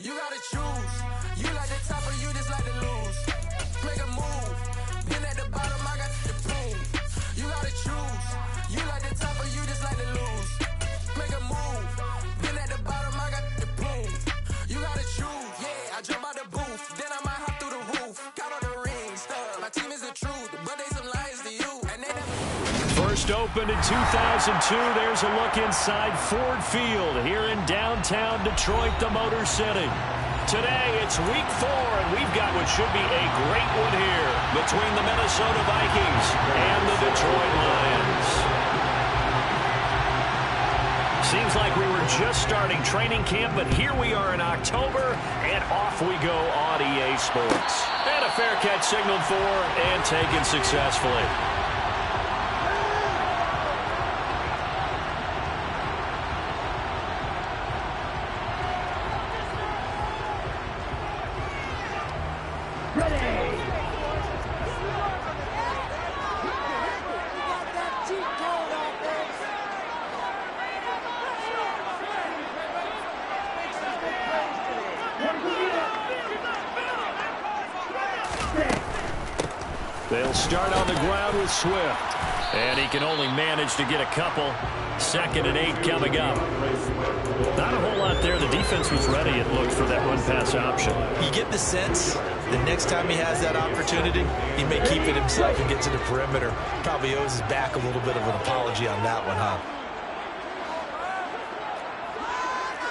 You gotta choose. You like the top or you just like to lose. Make a move. Been at the bottom, I got the prove. You gotta choose. You like the top or you just like to lose. Make a move. Been at the bottom, I got the prove. You gotta choose. Yeah, I jump out the booth. Then I might hop through the roof. Count on the ring stuff. My team is the truth, but they some lies to you. And they never. First opened in 2002. There's a look inside Ford Field here in downtown Detroit, the Motor City. Today, it's week 4, and we've got what should be a great one here between the Minnesota Vikings and the Detroit Lions. Seems like we were just starting training camp, but here we are in October, and off we go on EA Sports. And a fair catch signaled for and taken successfully. They'll start on the ground with Swift. And he can only manage to get a couple. 2nd and 8 coming up. Not a whole lot there. The defense was ready, it looked, for that run-pass option. You get the sense the next time he has that opportunity, he may keep it himself and get to the perimeter. Probably owes his back a little bit of an apology on that one, huh?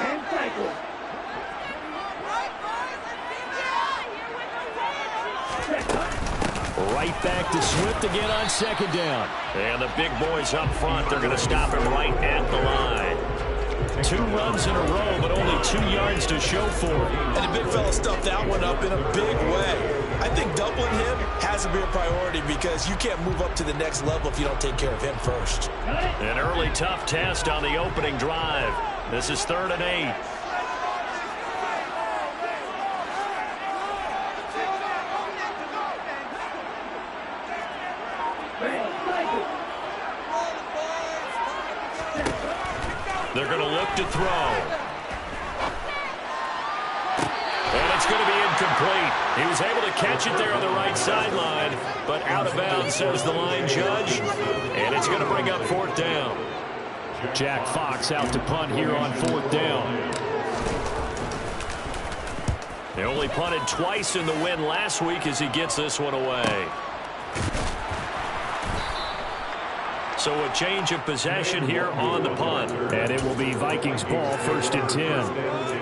And cycle. Right back to Swift again on 2nd down. And the big boys up front, they're going to stop him right at the line. 2 runs in a row, but only 2 yards to show for it. And the big fella stuffed that one up in a big way. I think doubling him has to be a priority because you can't move up to the next level if you don't take care of him first. An early tough test on the opening drive. This is 3rd and 8. They're going to look to throw. And it's going to be incomplete. He was able to catch it there on the right sideline, but out of bounds, says the line judge. And it's going to bring up 4th down. Jack Fox out to punt here on 4th down. They only punted twice in the win last week as he gets this one away. So a change of possession here on the punt. And it will be Vikings ball, 1st and 10.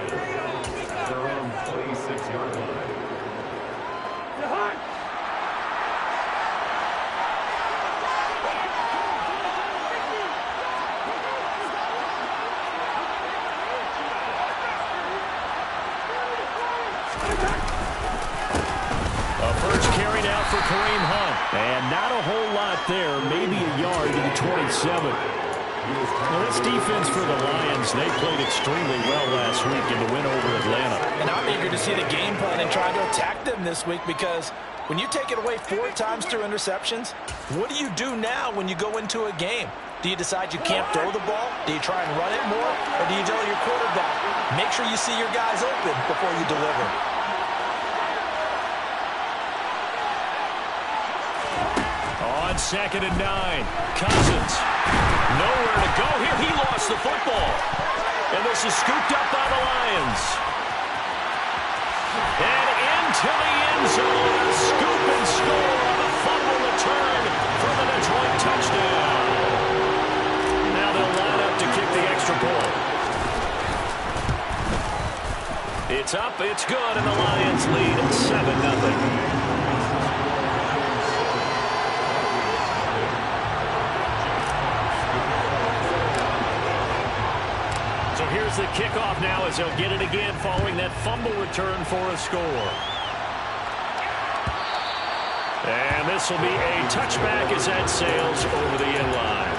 For Kareem Hunt. And not a whole lot there. Maybe a yard to the 27. Well, this defense for the Lions, they played extremely well last week in the win over Atlanta. And I'm eager to see the game plan and try to attack them this week because when you take it away 4 times through interceptions, what do you do now when you go into a game? Do you decide you can't throw the ball? Do you try and run it more? Or do you tell your quarterback, make sure you see your guys open before you deliver? On 2nd and 9, Cousins. Nowhere to go here. He lost the football. And this is scooped up by the Lions. And into the end zone. A scoop and score on a fumble return for the Detroit touchdown. Now they'll line up to kick the extra point. It's up, it's good, and the Lions lead 7-0. Here's the kickoff now as they'll get it again following that fumble return for a score. And this will be a touchback as that sails over the end line.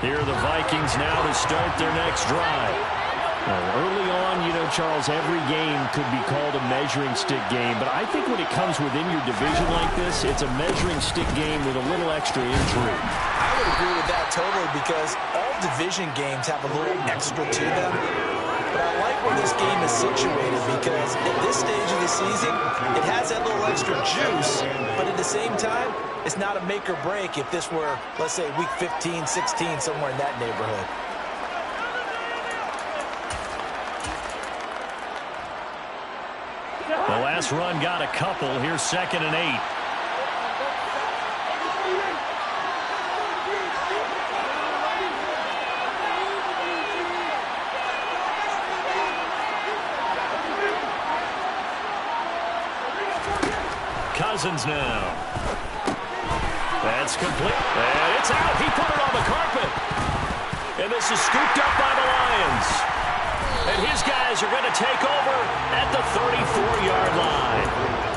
Here are the Vikings now to start their next drive. Early on, you know, Charles, every game could be called a measuring stick game, but I think when it comes within your division like this, it's a measuring stick game with a little extra intrigue. I would agree with that totally because all division games have a little extra to them. But I like where this game is situated because at this stage of the season, it has that little extra juice, but at the same time, it's not a make or break if this were, let's say, week 15, 16, somewhere in that neighborhood. The last run got a couple. Here's 2nd and 8. Cousins now. That's complete. And it's out. He put it on the carpet. And this is scooped up by the Lions. And his guys are going to take over at the 34-yard line.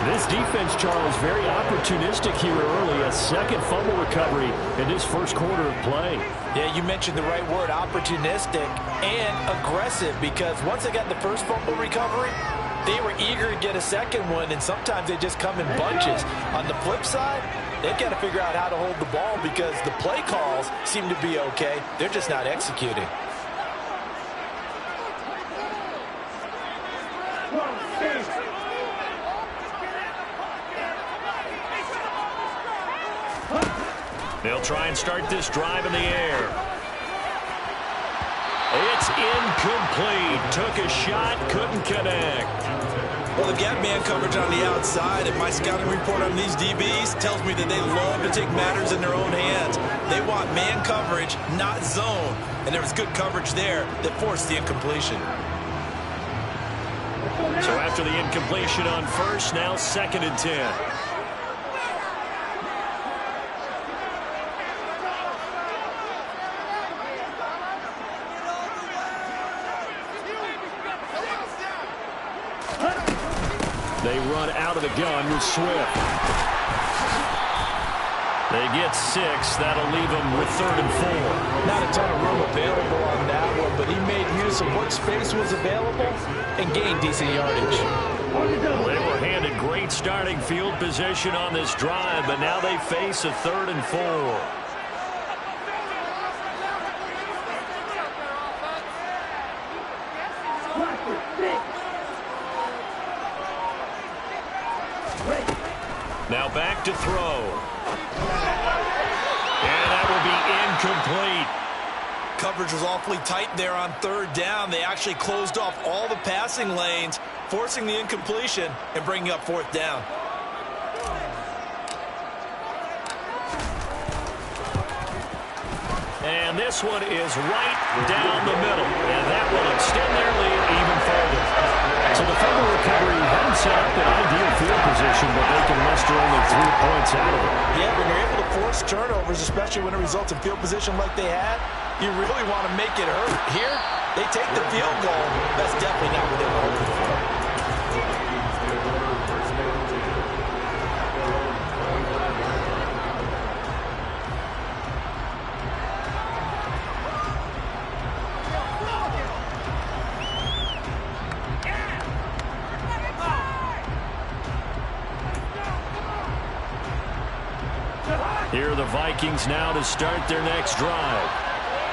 This defense, Charles, very opportunistic here early. A second fumble recovery in this first quarter of play. Yeah, you mentioned the right word, opportunistic and aggressive, because once they got the first fumble recovery, they were eager to get a second one, and sometimes they just come in bunches. On the flip side, they've got to figure out how to hold the ball because the play calls seem to be okay. They're just not executing. They'll try and start this drive in the air. It's incomplete. Took a shot, couldn't connect. Well, they've got man coverage on the outside, and my scouting report on these DBs tells me that they love to take matters in their own hands. They want man coverage, not zone. And there was good coverage there that forced the incompletion. So after the incompletion on first, now 2nd and 10. They run out of the gun with Swift. They get 6. That'll leave them with 3rd and 4. Not a ton of room available on that one, but he made use of what space was available and gained decent yardage. They were handed great starting field position on this drive, but now they face a 3rd and 4. Now back to throw. And that will be incomplete. Coverage was awfully tight there on 3rd down. They actually closed off all the passing lanes, forcing the incompletion and bringing up 4th down. And this one is right down the middle. And that will extend their lead even further. So the fumble recovery hadn't set up an ideal field position, but they can muster only 3 points out of it. Yeah, when you're able to force turnovers, especially when it results in field position like they had, you really want to make it hurt. Here, they take the field goal. That's definitely not what they were hoping for. Here are the Vikings now to start their next drive.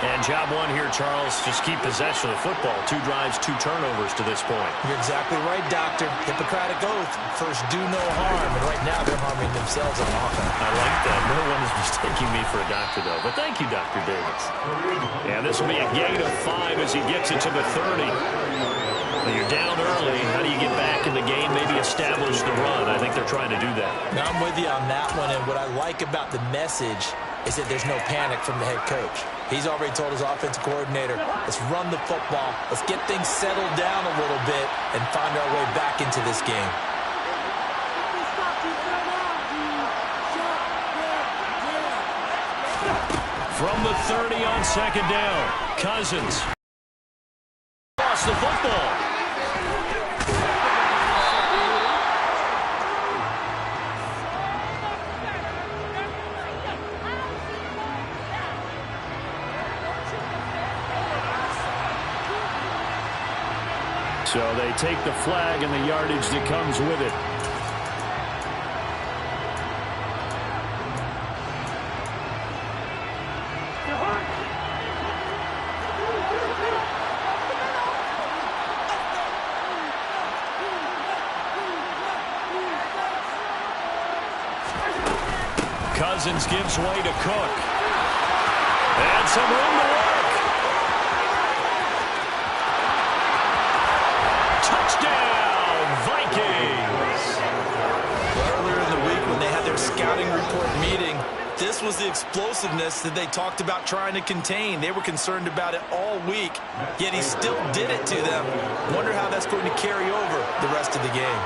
And job one here, Charles, just keep possession of the football. 2 drives, 2 turnovers to this point. You're exactly right, Doctor. Hippocratic oath. First, do no harm. And right now, they're harming themselves on offense. I like that. No one is mistaking me for a doctor, though. But thank you, Dr. Davis. And this will be a gain of 5 as he gets it to the 30. When you're down early, how do you get back in the game, maybe establish the run? I think they're trying to do that. Now, I'm with you on that one, and what I like about the message is that there's no panic from the head coach. He's already told his offensive coordinator, let's run the football, let's get things settled down a little bit and find our way back into this game. From the 30 on 2nd down, Cousins lost the football. So they take the flag and the yardage that comes with it. Cousins gives way to Cook. And some room to work. Touchdown, Vikings. Earlier in the week when they had their scouting report meeting, this was the explosiveness that they talked about trying to contain. They were concerned about it all week, yet he still did it to them. Wonder how that's going to carry over the rest of the game.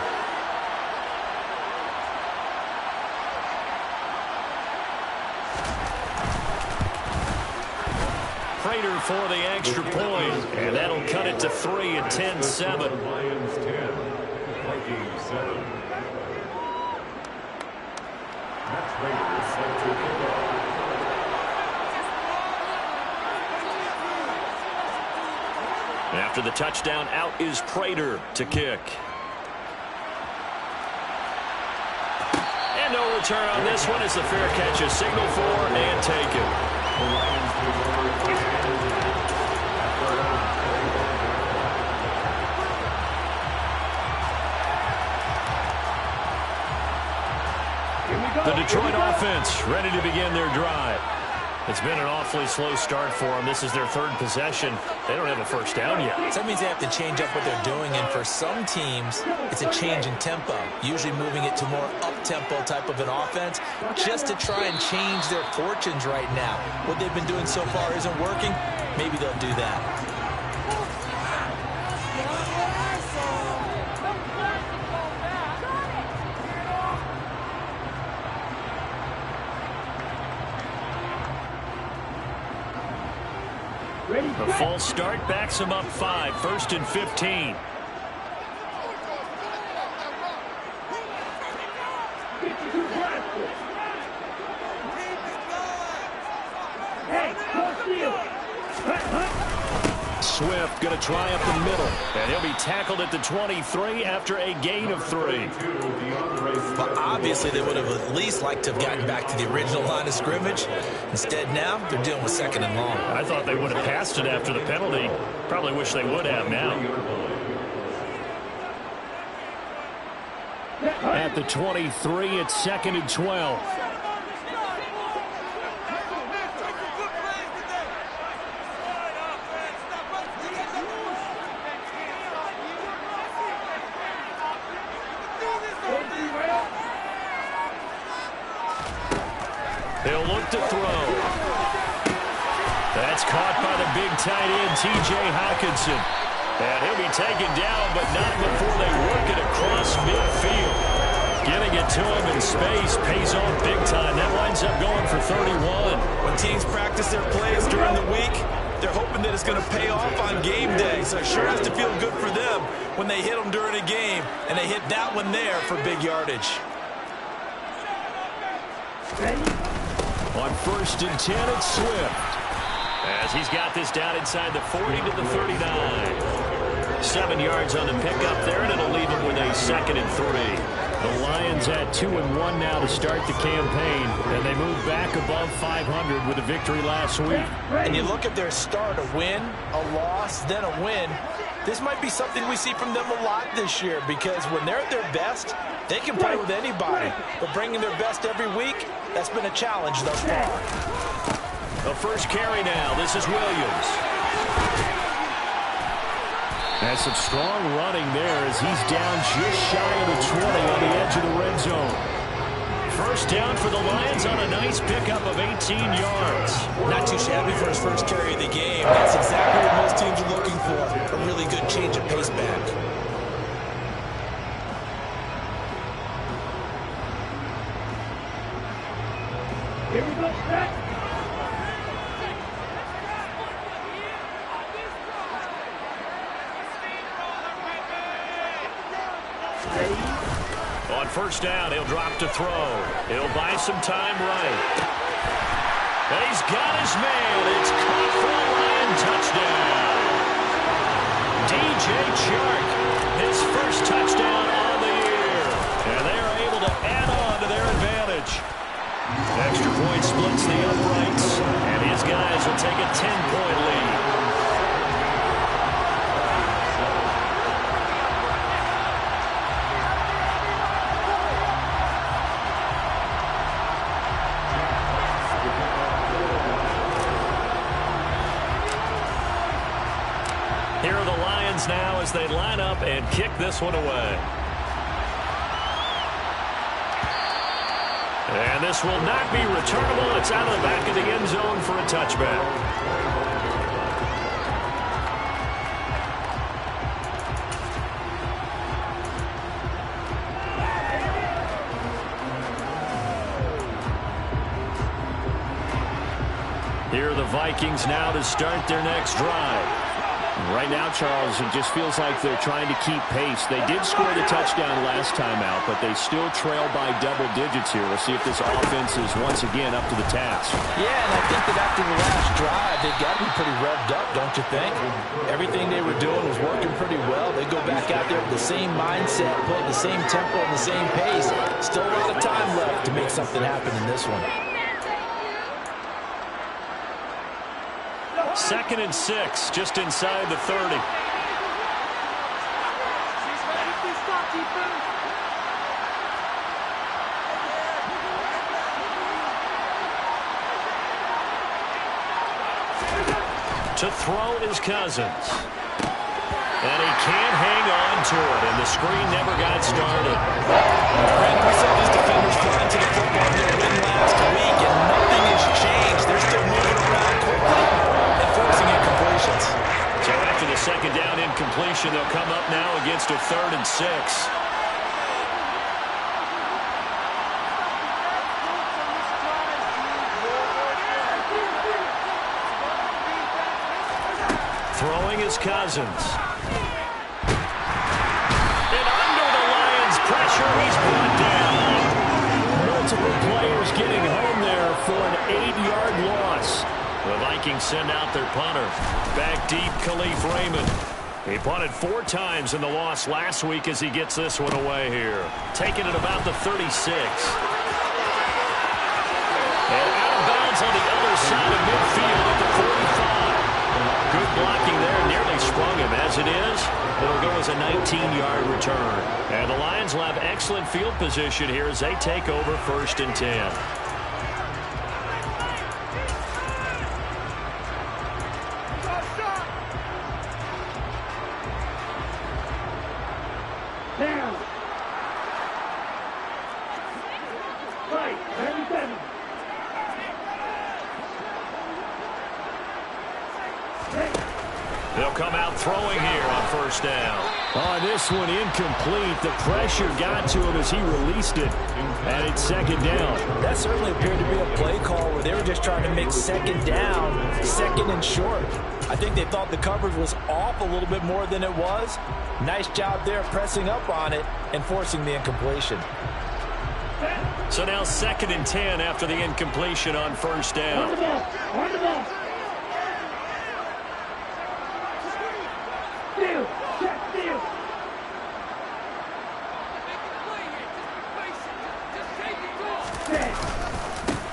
Prater for the extra point, and that'll cut it to 3 at 10-7. Lions 10, Vikings 7. Matt Prater set to kick off. After the touchdown, out is Prater to kick. And no return on this one as the fair catch is signaled for and taken. The Detroit offense ready to begin their drive. It's been an awfully slow start for them. This is their third possession. They don't have a first down yet. So that means they have to change up what they're doing, and for some teams, it's a change in tempo, usually moving it to more up-tempo type of an offense just to try and change their fortunes right now. What they've been doing so far isn't working. Maybe they'll do that. The false start backs them up 5, 1st and 15. Swift going to try up the middle, and he'll be tackled at the 23 after a gain of 3. Well, obviously, they would have at least liked to have gotten back to the original line of scrimmage. Instead, now they're dealing with 2nd and long. I thought they would have passed it after the penalty. Probably wish they would have now. At the 23, it's 2nd and 12. He'll look to throw. That's caught by the big tight end, T.J. Hawkinson. And he'll be taken down, but not before they work it across midfield. Getting it to him in space pays off big time. That winds up going for 31. When teams practice their plays during the week, they're hoping that it's going to pay off on game day. So it sure has to feel good for them when they hit them during a game, and they hit that one there for big yardage. On 1st and 10, it's Swift. As he's got this down inside the 40 to the 39. 7 yards on the pickup there, and it'll leave him with a 2nd and 3. The Lions at 2-1 now to start the campaign, and they move back above 500 with a victory last week. And you look at their start, a win, a loss, then a win. This might be something we see from them a lot this year, because when they're at their best, they can play with anybody. But bringing their best every week, that's been a challenge thus far. The first carry now. This is Williams. That's some strong running there as he's down just shy of the 20 on the edge of the red zone. First down for the Lions on a nice pickup of 18 yards. Not too shabby for his first carry of the game. That's exactly what most teams are looking for. A really good change of pace back. Here we go, set. On first down, he'll drop to throw. He'll buy some time right. And he's got his man. It's caught for a Lion touchdown. DJ Chark, his first touchdown on the year. And they are able to add on to their advantage. Extra point splits the uprights, and his guys will take a 10-point lead. Here are the Lions now as they line up and kick this one away. And this will not be returnable. It's out of the back of the end zone for a touchback. Here are the Vikings now to start their next drive. Right now, Charles, it just feels like they're trying to keep pace. They did score the touchdown last time out, but they still trail by double digits here. We'll see if this offense is once again up to the task. Yeah, and I think that after the last drive, they've got to be pretty revved up, don't you think? Everything they were doing was working pretty well. They go back out there with the same mindset, playing the same tempo and the same pace. Still a lot of time left to make something happen in this one. 2nd and 6, just inside the 30. To throw is Cousins. And he can't hang on to it, and the screen never got started. Brandon, we saw these defenders flying to the football in their win last week, and nothing has changed. They're still moving around quickly and forcing incompletions. So after the second down incompletion, they'll come up now against a 3rd and 6. Throwing is Cousins. And under the Lions' pressure, he's brought down. Multiple players getting home there for an 8-yard loss. The Vikings send out their punter. Back deep, Khalif Raymond. He punted 4 times in the loss last week as he gets this one away here. Taking it about the 36. And out of bounds on the other side of midfield at the 45. Good blocking there, nearly sprung him. As it is, it'll go as a 19-yard return. And the Lions will have excellent field position here as they take over 1st and 10. They'll come out throwing here on 1st down. Oh, this one incomplete. The pressure got to him as he released it. And it's 2nd down. That certainly appeared to be a play call where they were just trying to make 2nd down, 2nd and short. I think they thought the coverage was off a little bit more than it was. Nice job there pressing up on it and forcing the incompletion. So now 2nd and 10 after the incompletion on 1st down. On the ball.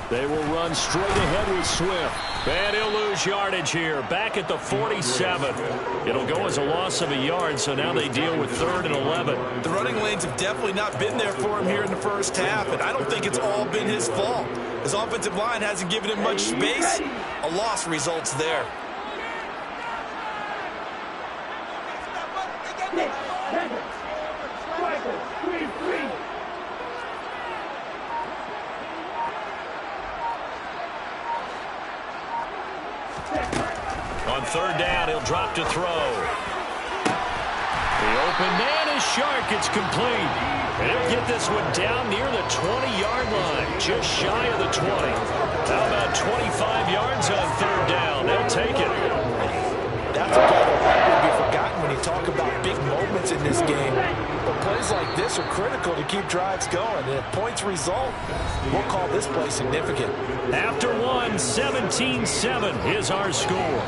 They will run straight ahead with Swift. And he'll lose yardage here. Back at the 47. It'll go as a loss of a yard, so now they deal with 3rd and 11. The running lanes have definitely not been there for him here in the first half, and I don't think it's all been his fault. His offensive line hasn't given him much space. A loss results there. On 3rd down, he'll drop to throw. The open man is Shark. It's complete. And he'll get this one down near the 20-yard line, just shy of the 20. How about 25 yards on 3rd down? They'll take it. That's a play that will be forgotten when you talk about big moments in this game. But plays like this are critical to keep drives going. And if points result, we'll call this play significant. After one, 17-7 is our score.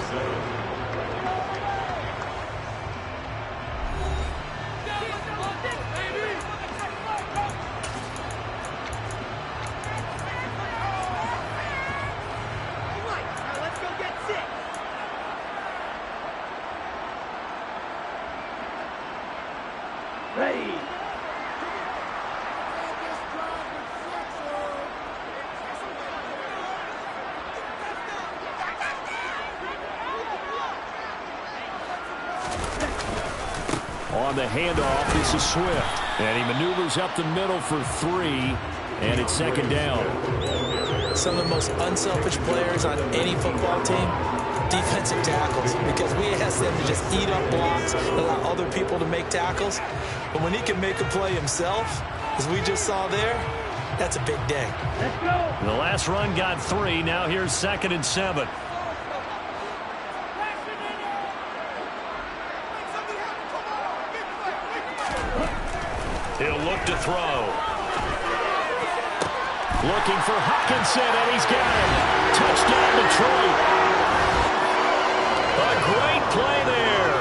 on the handoff. This is Swift. And he maneuvers up the middle for 3, and it's second down. Some of the most unselfish players on any football team, defensive tackles, because we ask them to just eat up blocks, allow other people to make tackles. But when he can make a play himself, as we just saw there, that's a big day. Let's go. The last run got 3. Now here's 2nd and 7. He'll look to throw. Looking for Hutchinson, and he's got him. Touchdown, Detroit. A great play there.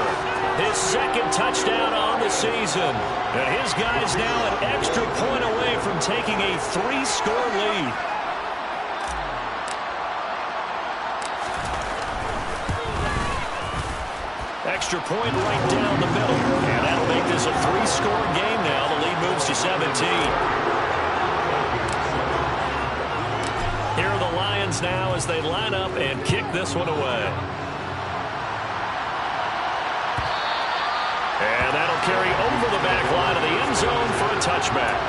His 2nd touchdown on the season. And his guy's now an extra point away from taking a 3-score lead. Extra point right down the middle. And that'll make this a 3-score game now. The lead moves to 17. Here are the Lions now as they line up and kick this one away. And that'll carry over the back line of the end zone for a touchback.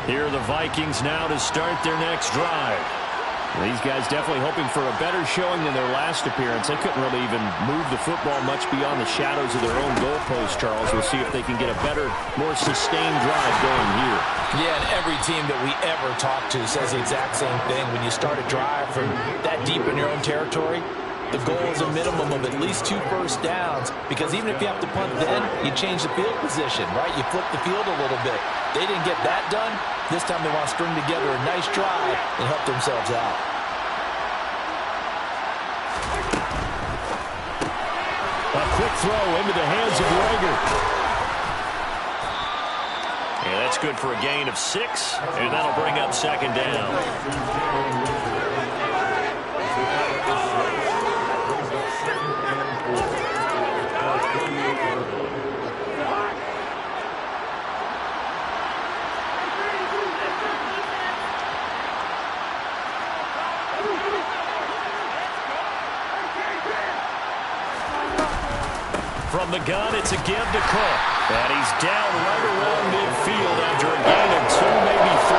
Here are the Vikings now to start their next drive. These guys definitely hoping for a better showing than their last appearance. They couldn't really even move the football much beyond the shadows of their own goalpost, Charles. We'll see if they can get a better, more sustained drive going here. Yeah, and every team that we ever talk to says the exact same thing. When you start a drive from that deep in your own territory, the goal is a minimum of at least 2 first downs, because even if you have to punt then, you change the field position, right? You flip the field a little bit. They didn't get that done. This time they want to string together a nice drive and help themselves out. A quick throw into the hands of Rager. And that's good for a gain of 6, and that'll bring up 2nd down. From the gun, it's a give to Cook. And he's down right around midfield after a gain of 2, maybe 3.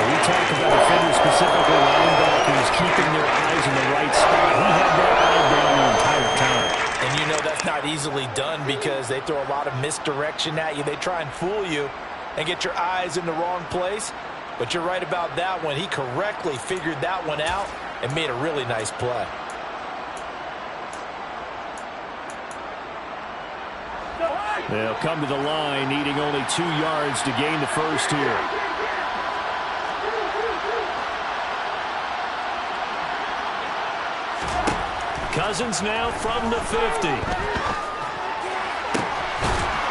We talk about defenders, specifically linebackers, keeping their eyes in the right spot. He had that eye down the entire time. And you know that's not easily done because they throw a lot of misdirection at you. They try and fool you and get your eyes in the wrong place. But you're right about that one. He correctly figured that one out and made a really nice play. They'll come to the line, needing only 2 yards to gain the first here. Cousins now from the 50.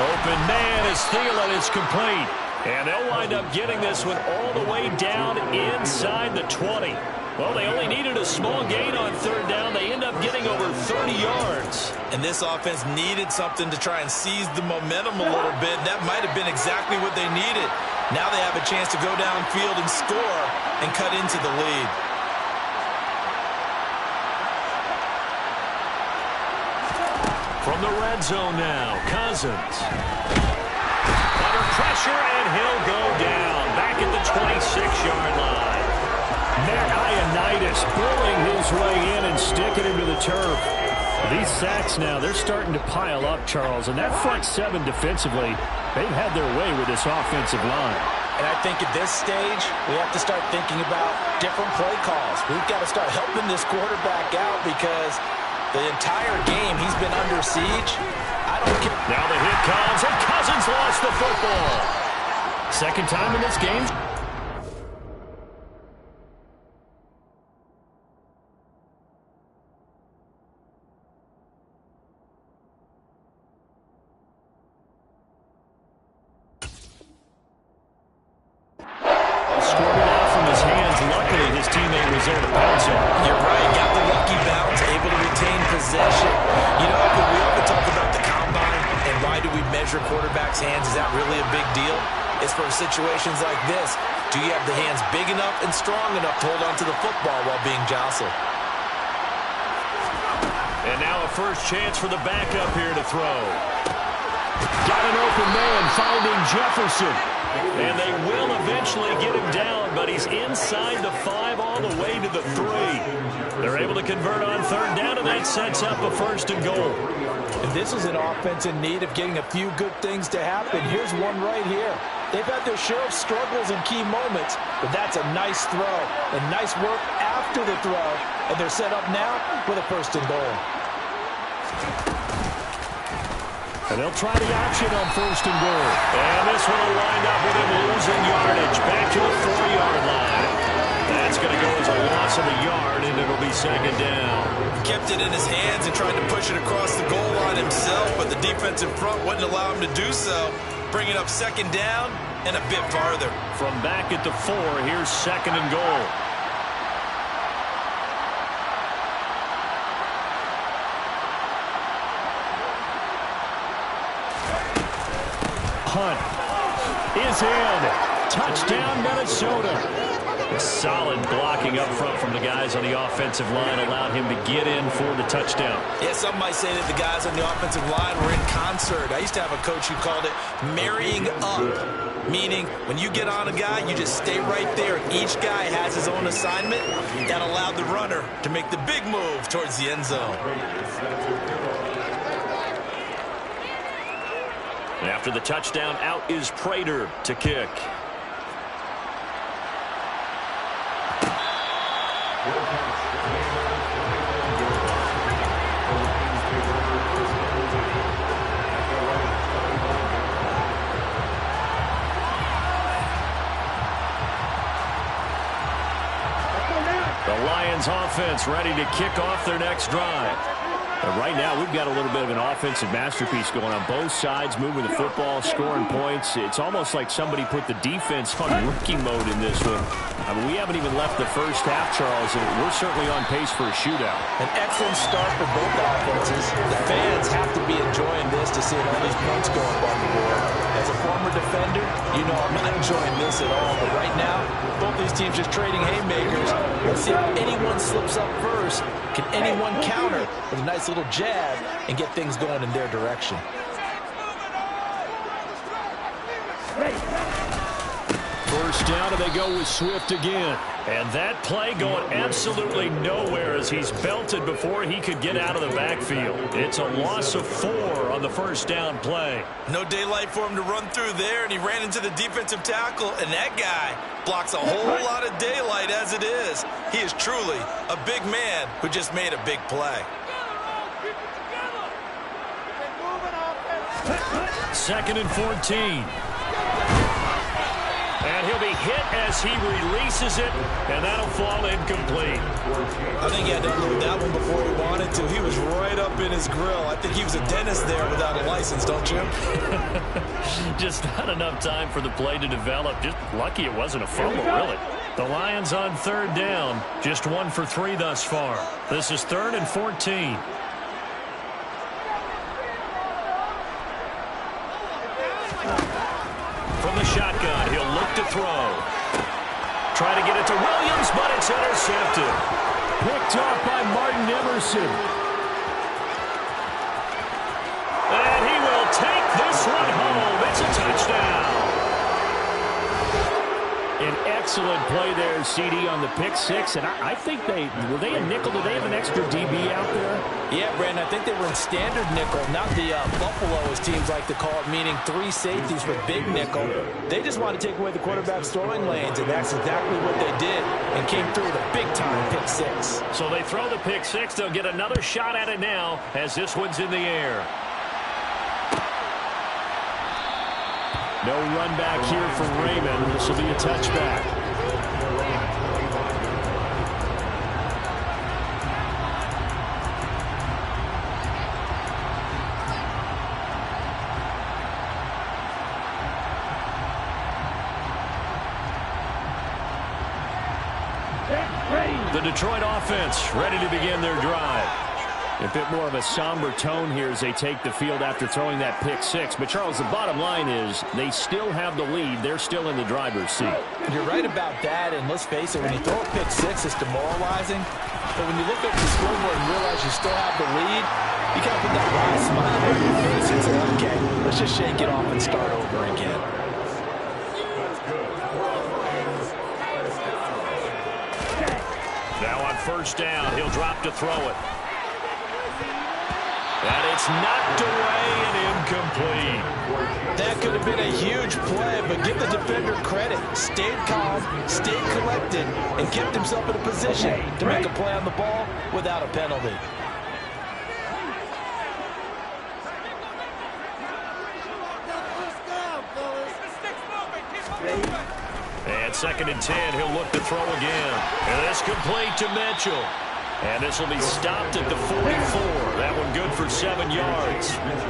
Open man as Thielen is complete. And they'll wind up getting this one all the way down inside the 20. Well, they only needed a small gain on 3rd down. They end up getting over 30 yards. And this offense needed something to try and seize the momentum a little bit. That might have been exactly what they needed. Now they have a chance to go downfield and score and cut into the lead. From the red zone now, Cousins. Under pressure, and he'll go down. Back at the 26-yard line. Matt Ioannidis bullying his way in and sticking him to the turf. These sacks now, they're starting to pile up, Charles. And that front 7 defensively, they've had their way with this offensive line. And I think at this stage, we have to start thinking about different play calls. We've got to start helping this quarterback out because the entire game he's been under siege. I don't care. Now the hit comes, and Cousins lost the football. 2nd time in this game. Scored it out from his hands. Luckily, his teammate was there to pounce on. You're right. Got the lucky bounce, able to retain possession. You know, we often talk about the combine and why do we measure use your quarterback's hands, is that really a big deal? It's for situations like this. Do you have the hands big enough and strong enough to hold on to the football while being jostled? And now a first chance for the backup here to throw. Got an open man, finding Jefferson. And they will eventually get him down, but he's inside the 5 all the way to the 3. They're able to convert on third down, and that sets up a first and goal. And this is an offense in need of getting a few good things to happen. Here's one right here. They've had their share of struggles in key moments, but that's a nice throw and nice work after the throw. And they're set up now with a first and goal. And they'll try the option on first and goal. And this one will wind up with him losing yardage back to the 4-yard line. That's going to go as a loss of a yard, and it'll be second down. Kept it in his hands and tried to push it across the goal line himself, but the defense in front wouldn't allow him to do so. Bringing up second down and a bit farther. From back at the 4, here's second and goal. Hunt is in. Touchdown, Minnesota. Solid blocking up front from the guys on the offensive line allowed him to get in for the touchdown. Yeah, some might say that the guys on the offensive line were in concert. I used to have a coach who called it marrying up, meaning when you get on a guy, you just stay right there. Each guy has his own assignment. That allowed the runner to make the big move towards the end zone. After the touchdown, out is Prater to kick. The Lions offense ready to kick off their next drive. And right now, we've got a little bit of an offensive masterpiece going on both sides, moving the football, scoring points. It's almost like somebody put the defense on rookie mode in this one. I mean, we haven't even left the first half, Charles, and we're certainly on pace for a shootout. An excellent start for both offenses. The fans have to be enjoying this to see all these points go up on the board. As a former defender, you know I'm not enjoying this at all. But right now, both these teams just trading haymakers. Let's see if anyone slips up first. Can anyone counter with a nice little jab and get things going in their direction? First down, and they go with Swift again. And that play going absolutely nowhere as he's belted before he could get out of the backfield. It's a loss of 4 on the first down play. No daylight for him to run through there, and he ran into the defensive tackle, and that guy blocks a whole lot of daylight as it is. He is truly a big man who just made a big play. Second and 14. And he'll be hit as he releases it, and that'll fall incomplete. I think he had to unload that one before he wanted to. He was right up in his grill. I think he was a dentist there without a license, don't you? Just not enough time for the play to develop. Just lucky it wasn't a fumble, really. The Lions on third down. Just 1 for 3 thus far. This is 3rd and 14. From the shotgun, he'll look to throw. Try to get it to Williams, but it's intercepted. Picked off by Martin Emerson. And he will take this one home. It's a touchdown. An excellent play there, CD, on the pick 6. And I think were they a nickel? Did they have an extra DB out there? Yeah, Brandon, I think they were in standard nickel, not the Buffalo, as teams like to call it, meaning 3 safeties with big nickel. They just wanted to take away the quarterback's throwing lanes, and that's exactly what they did, and came through with a big-time pick 6. So they throw the pick 6. They'll get another shot at it now as this one's in the air. No run back here from Raymond. This will be a touchback. The Detroit offense ready to begin their drive. A bit more of a somber tone here as they take the field after throwing that pick six. But, Charles, the bottom line is they still have the lead. They're still in the driver's seat. You're right about that, and let's face it, when you throw a pick six, it's demoralizing. But when you look at the scoreboard and realize you still have the lead, you kind of put that wry smile on your face and say, okay, let's just shake it off and start over again. Now on first down, he'll drop to throw it. And it's knocked away and incomplete. That could have been a huge play, but give the defender credit. Stayed calm, stayed collected, and kept himself in a position to make a play on the ball without a penalty. And 2nd and 10, he'll look to throw again. And this complete to Mitchell. And this will be stopped at the 44. That one good for 7 yards. That's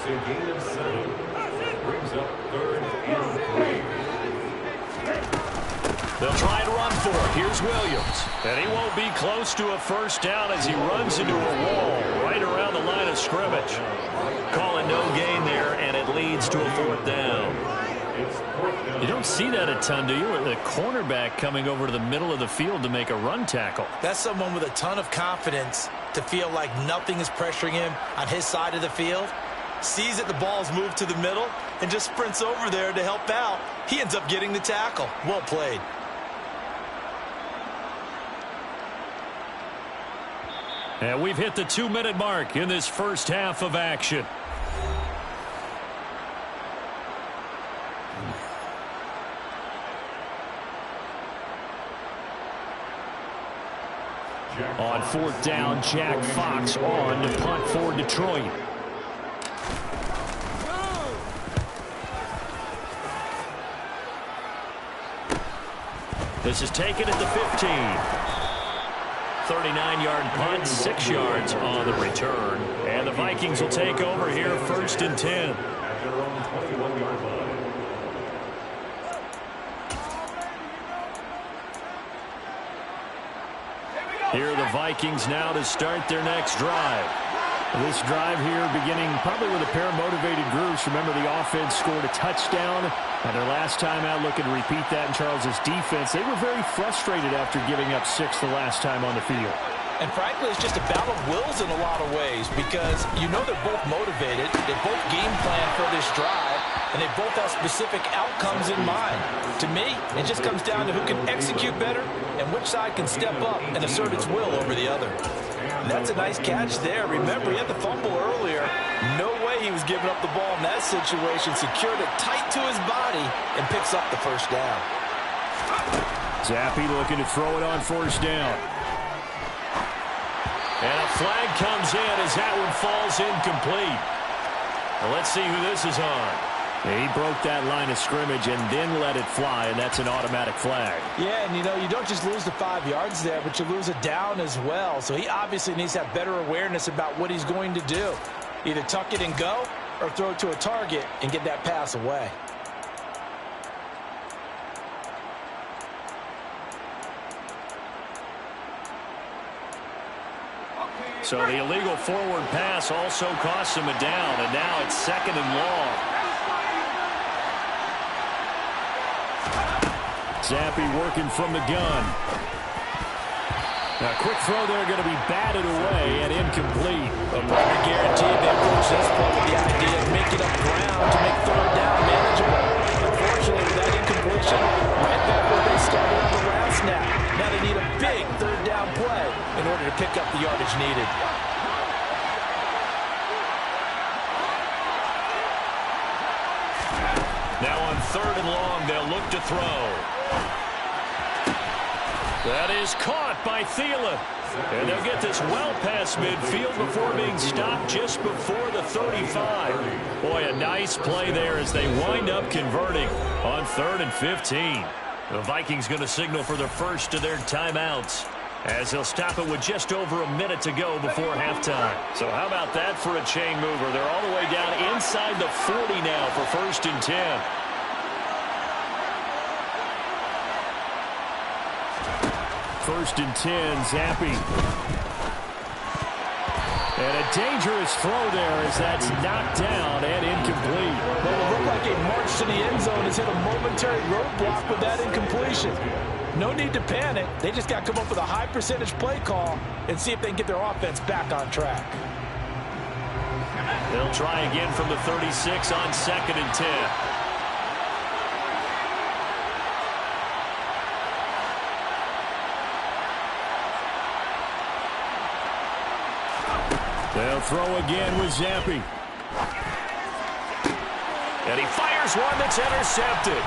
a gain of 7. Brings up 3rd and 3. They'll try to run for it. Here's Williams. And he won't be close to a first down as he runs into a wall right around the line of scrimmage. Calling no gain there, and it leads to a 4th down. You don't see that a ton, do you? The cornerback coming over to the middle of the field to make a run tackle. That's someone with a ton of confidence to feel like nothing is pressuring him on his side of the field. Sees that the ball's moved to the middle and just sprints over there to help out. He ends up getting the tackle. Well played. And we've hit the 2-minute mark in this first half of action. On 4th down, Jack Fox on to punt for Detroit. This is taken at the 15. 39-yard punt, 6 yards on the return. And the Vikings will take over here 1st and 10. At their own 21-yard line. Here are the Vikings now to start their next drive. This drive here beginning probably with a pair of motivated groups. Remember, the offense scored a touchdown. And their last time out, looking to repeat that in Charles's defense. They were very frustrated after giving up 6 the last time on the field. And frankly, it's just a battle of wills in a lot of ways because you know they're both motivated. They both game plan for this drive, and they both have specific outcomes in mind. To me, it just comes down to who can execute better and which side can step up and assert its will over the other. And that's a nice catch there. Remember, he had the fumble earlier. No way he was giving up the ball in that situation. Secured it tight to his body and picks up the first down. Zappe looking to throw it on 1st down. And a flag comes in as that one falls incomplete. Well, let's see who this is on. He broke that line of scrimmage and then let it fly, and that's an automatic flag. Yeah, and you know, you don't just lose the 5 yards there, but you lose a down as well. So he obviously needs to have better awareness about what he's going to do. Either tuck it and go or throw it to a target and get that pass away. So the illegal forward pass also costs him a down, and now it's 2nd and long. Zappe working from the gun. A quick throw there going to be batted away and incomplete. A partner guaranteed they approach this play with the idea of making up ground to make 3rd down manageable. Unfortunately, with that incompletion, right back where they started on the last snap. Now they need a big 3rd down play in order to pick up the yardage needed. Now on 3rd and long, they'll look to throw. That is caught by Thielen. And they'll get this well past midfield before being stopped just before the 35. Boy, a nice play there as they wind up converting on 3rd and 15. The Vikings going to signal for their first of their timeouts as they'll stop it with just over a minute to go before halftime. So how about that for a chain mover? They're all the way down inside the 40 now for 1st and 10. First and 10, Zappe. And a dangerous throw there as that's knocked down and incomplete. Well, it looked like a march to the end zone has hit a momentary roadblock with that incompletion. No need to panic. They just got to come up with a high percentage play call and see if they can get their offense back on track. They'll try again from the 36 on 2nd and 10. They'll throw again with Zampi. And he fires one that's intercepted.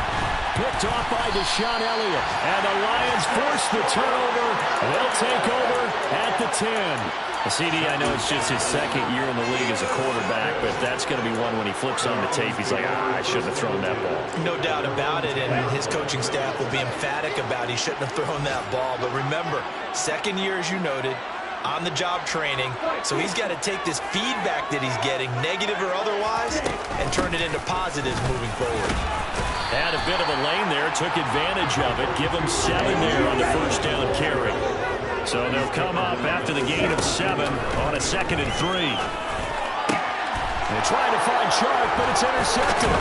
Picked off by Deshaun Elliott. And the Lions force the turnover. They'll take over at the 10. CD, I know it's just his second year in the league as a quarterback, but that's going to be one when he flips on the tape. He's like, I shouldn't have thrown that ball. No doubt about it, and his coaching staff will be emphatic about he shouldn't have thrown that ball. But remember, second year, as you noted, on-the-job training, so he's got to take this feedback that he's getting, negative or otherwise, and turn it into positives moving forward. Had a bit of a lane there, took advantage of it. Give him 7 there on the first down carry. So they'll come up after the gain of 7 on a 2nd and 3. They're trying to find Chark, but it's intercepted.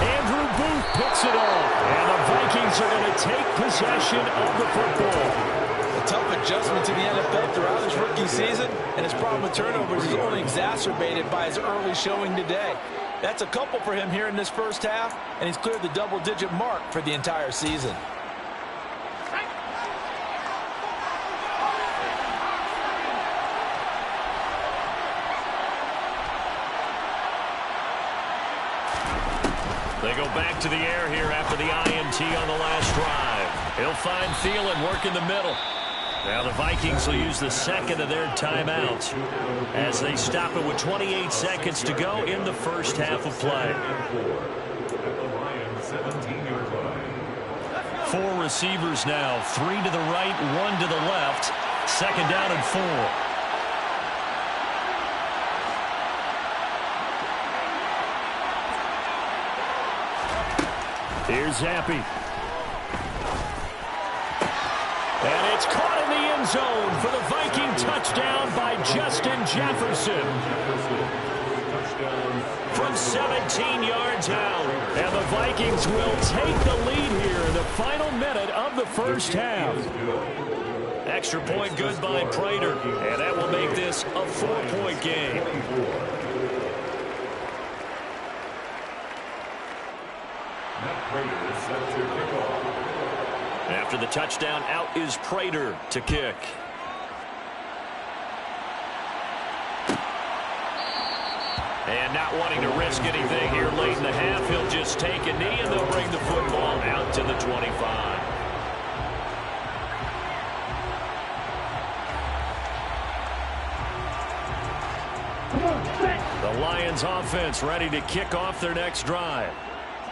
Andrew Booth picks it off, and the Vikings are going to take possession of the football. A tough adjustment to the NFL throughout his rookie season, and his problem with turnovers is only exacerbated by his early showing today. That's a couple for him here in this first half, and he's cleared the double-digit mark for the entire season. They go back to the air here after the INT on the last drive. He'll find Thielen work in the middle. Now the Vikings will use the second of their timeouts as they stop it with 28 seconds to go in the first half of play. 4 receivers now, 3 to the right, 1 to the left. 2nd down and 4. Here's Zampi. And it's caught in the end zone for the Viking touchdown by Justin Jefferson. From 17 yards out. And the Vikings will take the lead here in the final minute of the first half. Extra point good by Prater. And that will make this a 4-point game. After the touchdown, out is Prater to kick. And not wanting to risk anything here late in the half, he'll just take a knee and they'll bring the football out to the 25. The Lions offense ready to kick off their next drive.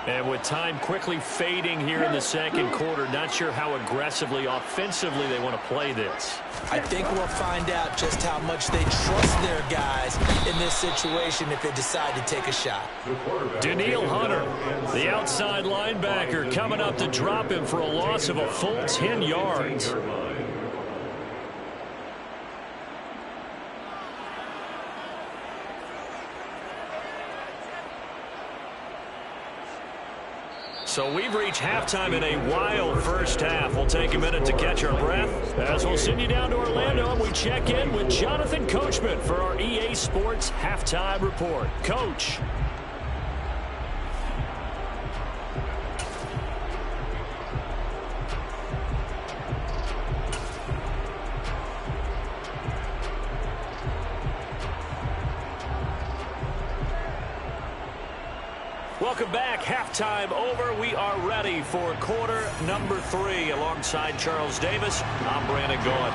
And with time quickly fading here in the second quarter, not sure how aggressively, offensively they want to play this. I think we'll find out just how much they trust their guys in this situation if they decide to take a shot. Daniil Hunter, the outside linebacker, coming up to drop him for a loss of a full 10 yards. So we've reached halftime in a wild first half. We'll take a minute to catch our breath as we'll send you down to Orlando and we check in with Jonathan Coachman for our EA Sports Halftime Report. Coach. Welcome back. Halftime over. We are ready for quarter number 3. Alongside Charles Davis, I'm Brandon Gaudin.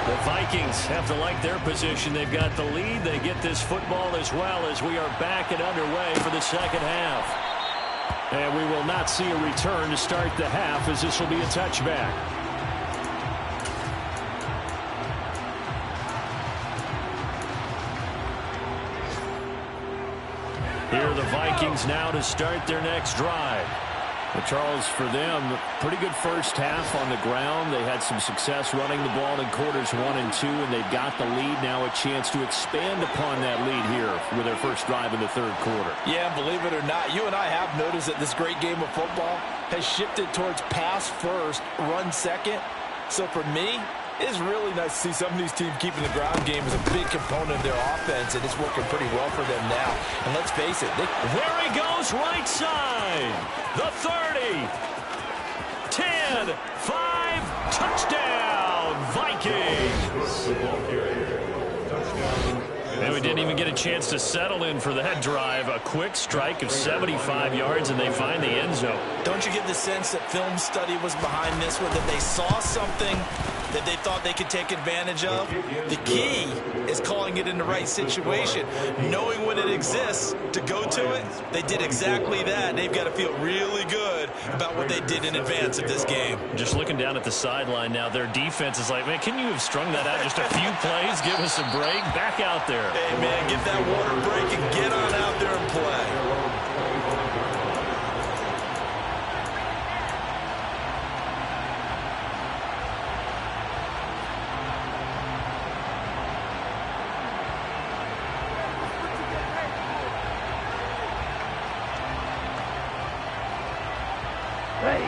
The Vikings have to like their position. They've got the lead. They get this football as well as we are back and underway for the second half. And we will not see a return to start the half as this will be a touchback. Here are the Vikings now to start their next drive. Well, Charles, for them, pretty good first half on the ground. They had some success running the ball in quarters 1 and 2, and they've got the lead. Now a chance to expand upon that lead here with their first drive in the third quarter. Yeah, believe it or not, you and I have noticed that this great game of football has shifted towards pass first, run second. So for me, it's really nice to see some of these teams keeping the ground game as a big component of their offense, and it's working pretty well for them now. And let's face it. There he goes, right side. The 30. 10. 5. Touchdown, Vikings. And we didn't even get a chance to settle in for that drive. A quick strike of 75 yards, and they find the end zone. Don't you get the sense that film study was behind this one, that they saw something that they thought they could take advantage of? The key is calling it in the right situation. Knowing when it exists to go to it, they did exactly that. They've got to feel really good about what they did in advance of this game. Just looking down at the sideline now, their defense is like, man, can you have strung that out just a few plays? Give us a break. Back out there. Hey, man, get that water break and get on out there and play.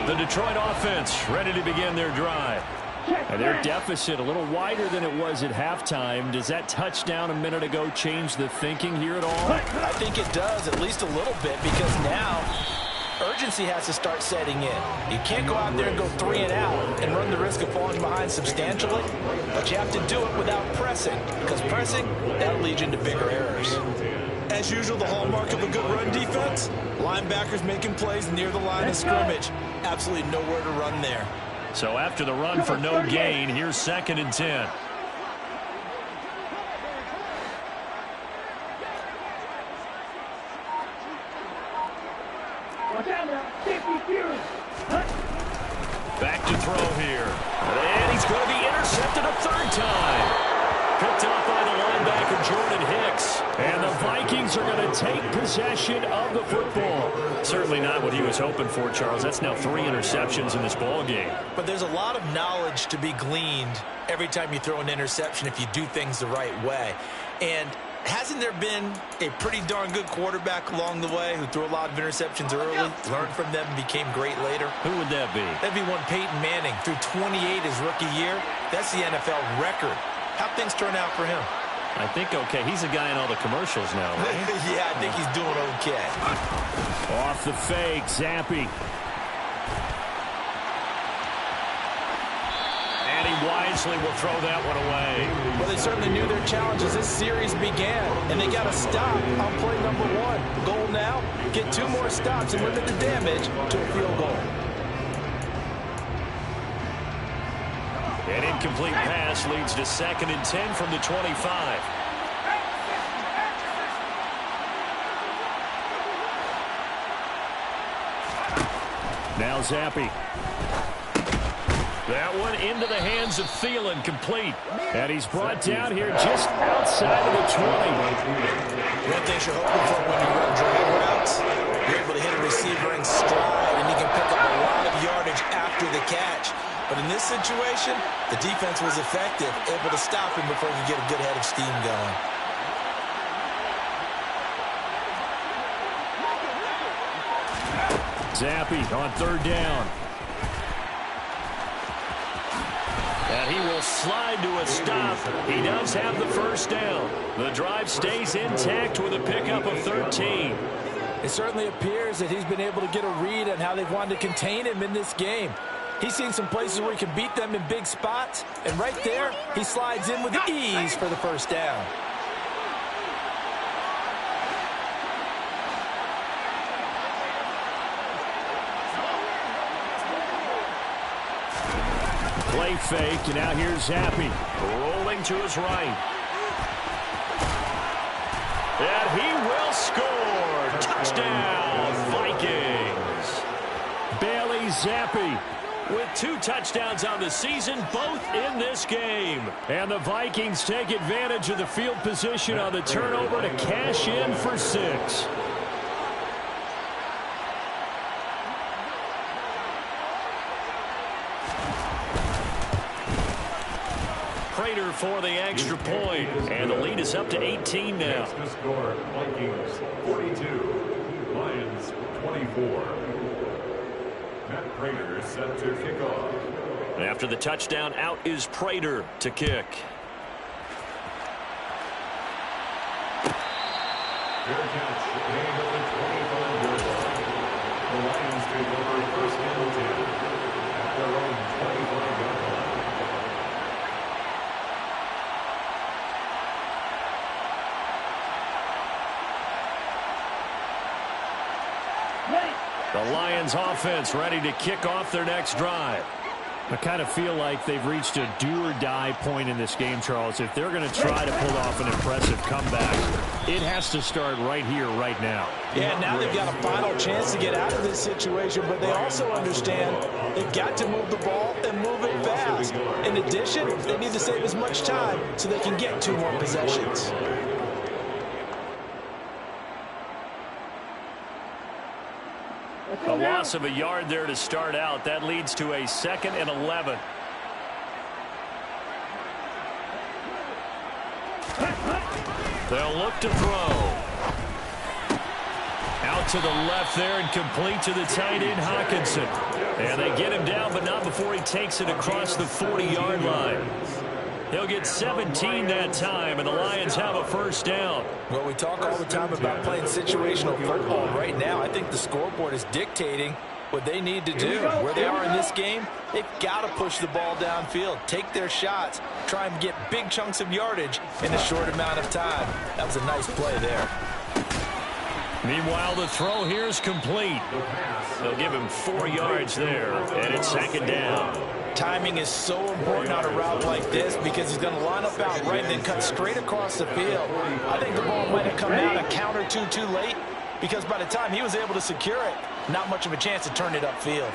The Detroit offense ready to begin their drive. And their deficit a little wider than it was at halftime. Does that touchdown a minute ago change the thinking here at all? I think it does, at least a little bit, because now urgency has to start setting in. You can't go out there and go 3 and out and run the risk of falling behind substantially, but you have to do it without pressing, because pressing, that'll lead you into bigger errors. As usual, the hallmark of a good run defense, linebackers making plays near the line of scrimmage. Absolutely nowhere to run there. So after the run for no gain, here's 2nd and 10. Back to throw here. And he's going to be intercepted a 3rd time. Picked up by the linebacker, Jordan Hicks. And the Vikings are going to take possession of the football. Certainly not what he was hoping for, Charles. That's now 3 interceptions in this ball game. But there's a lot of knowledge to be gleaned every time you throw an interception if you do things the right way. And hasn't there been a pretty darn good quarterback along the way who threw a lot of interceptions early, learned from them, and became great later? Who would that be? That'd be one Peyton Manning. Threw 28 his rookie year. That's the NFL record. How'd things turn out for him? I think okay. He's a guy in all the commercials now, right? Yeah, I think he's doing okay. Off the fake, Zappi. And he wisely will throw that one away. Well, they certainly knew their challenge as this series began, and they got to stop on play number 1. Goal now, get 2 more stops and limit the damage to a field goal. An incomplete pass leads to 2nd and 10 from the 25. Now Zappi. That one into the hands of Thielen, complete. And he's brought down here just outside of the 20. One thing you're hoping for when you run drag routes, you're able to hit a receiver in stride, and you can pick up a lot of yardage after the catch. But in this situation, the defense was effective, able to stop him before he could get a good head of steam going. Zappi on 3rd down. And he will slide to a stop. He does have the 1st down. The drive stays intact with a pickup of 13. It certainly appears that he's been able to get a read on how they've wanted to contain him in this game. He's seen some places where he can beat them in big spots, and right there, he slides in with ease for the 1st down. Play fake, and now here's Zappi. Rolling to his right. And he will score. Touchdown, Vikings. Bailey Zappi with 2 touchdowns on the season, both in this game. And the Vikings take advantage of the field position on the turnover to cash in for 6. Prater for the extra point. And the lead is up to 18 now. Next to score, Vikings 42, Lions 24. Matt Prater set to kick off. After the touchdown, out is Prater to kick. Fair catch, gain of the 25-yard line. The Lions take over first and 10 at their own 25-yard line. The Lions offense ready to kick off their next drive. I kind of feel like they've reached a do-or-die point in this game, Charles. If they're going to try to pull off an impressive comeback, it has to start right here, right now. Yeah, now they've got a final chance to get out of this situation, but they also understand they've got to move the ball and move it fast. In addition, they need to save as much time so they can get 2 more possessions. A loss of a yard there to start out. That leads to a 2nd and 11. They'll look to throw. Out to the left there and complete to the tight end, Hawkinson. And they get him down, but not before he takes it across the 40-yard line. He'll get 17 that time, and the Lions have a first down. Well, we talk all the time about playing situational football. Right now, I think the scoreboard is dictating what they need to do. Where they are in this game, they've got to push the ball downfield, take their shots, try and get big chunks of yardage in a short amount of time. That was a nice play there. Meanwhile, the throw here is complete. They'll give him 4 yards there, and it's 2nd down. Timing is so important on a route like this because he's going to line up out right and then cut straight across the field. I think the ball might have come out a count or two too late because by the time he was able to secure it, not much of a chance to turn it upfield.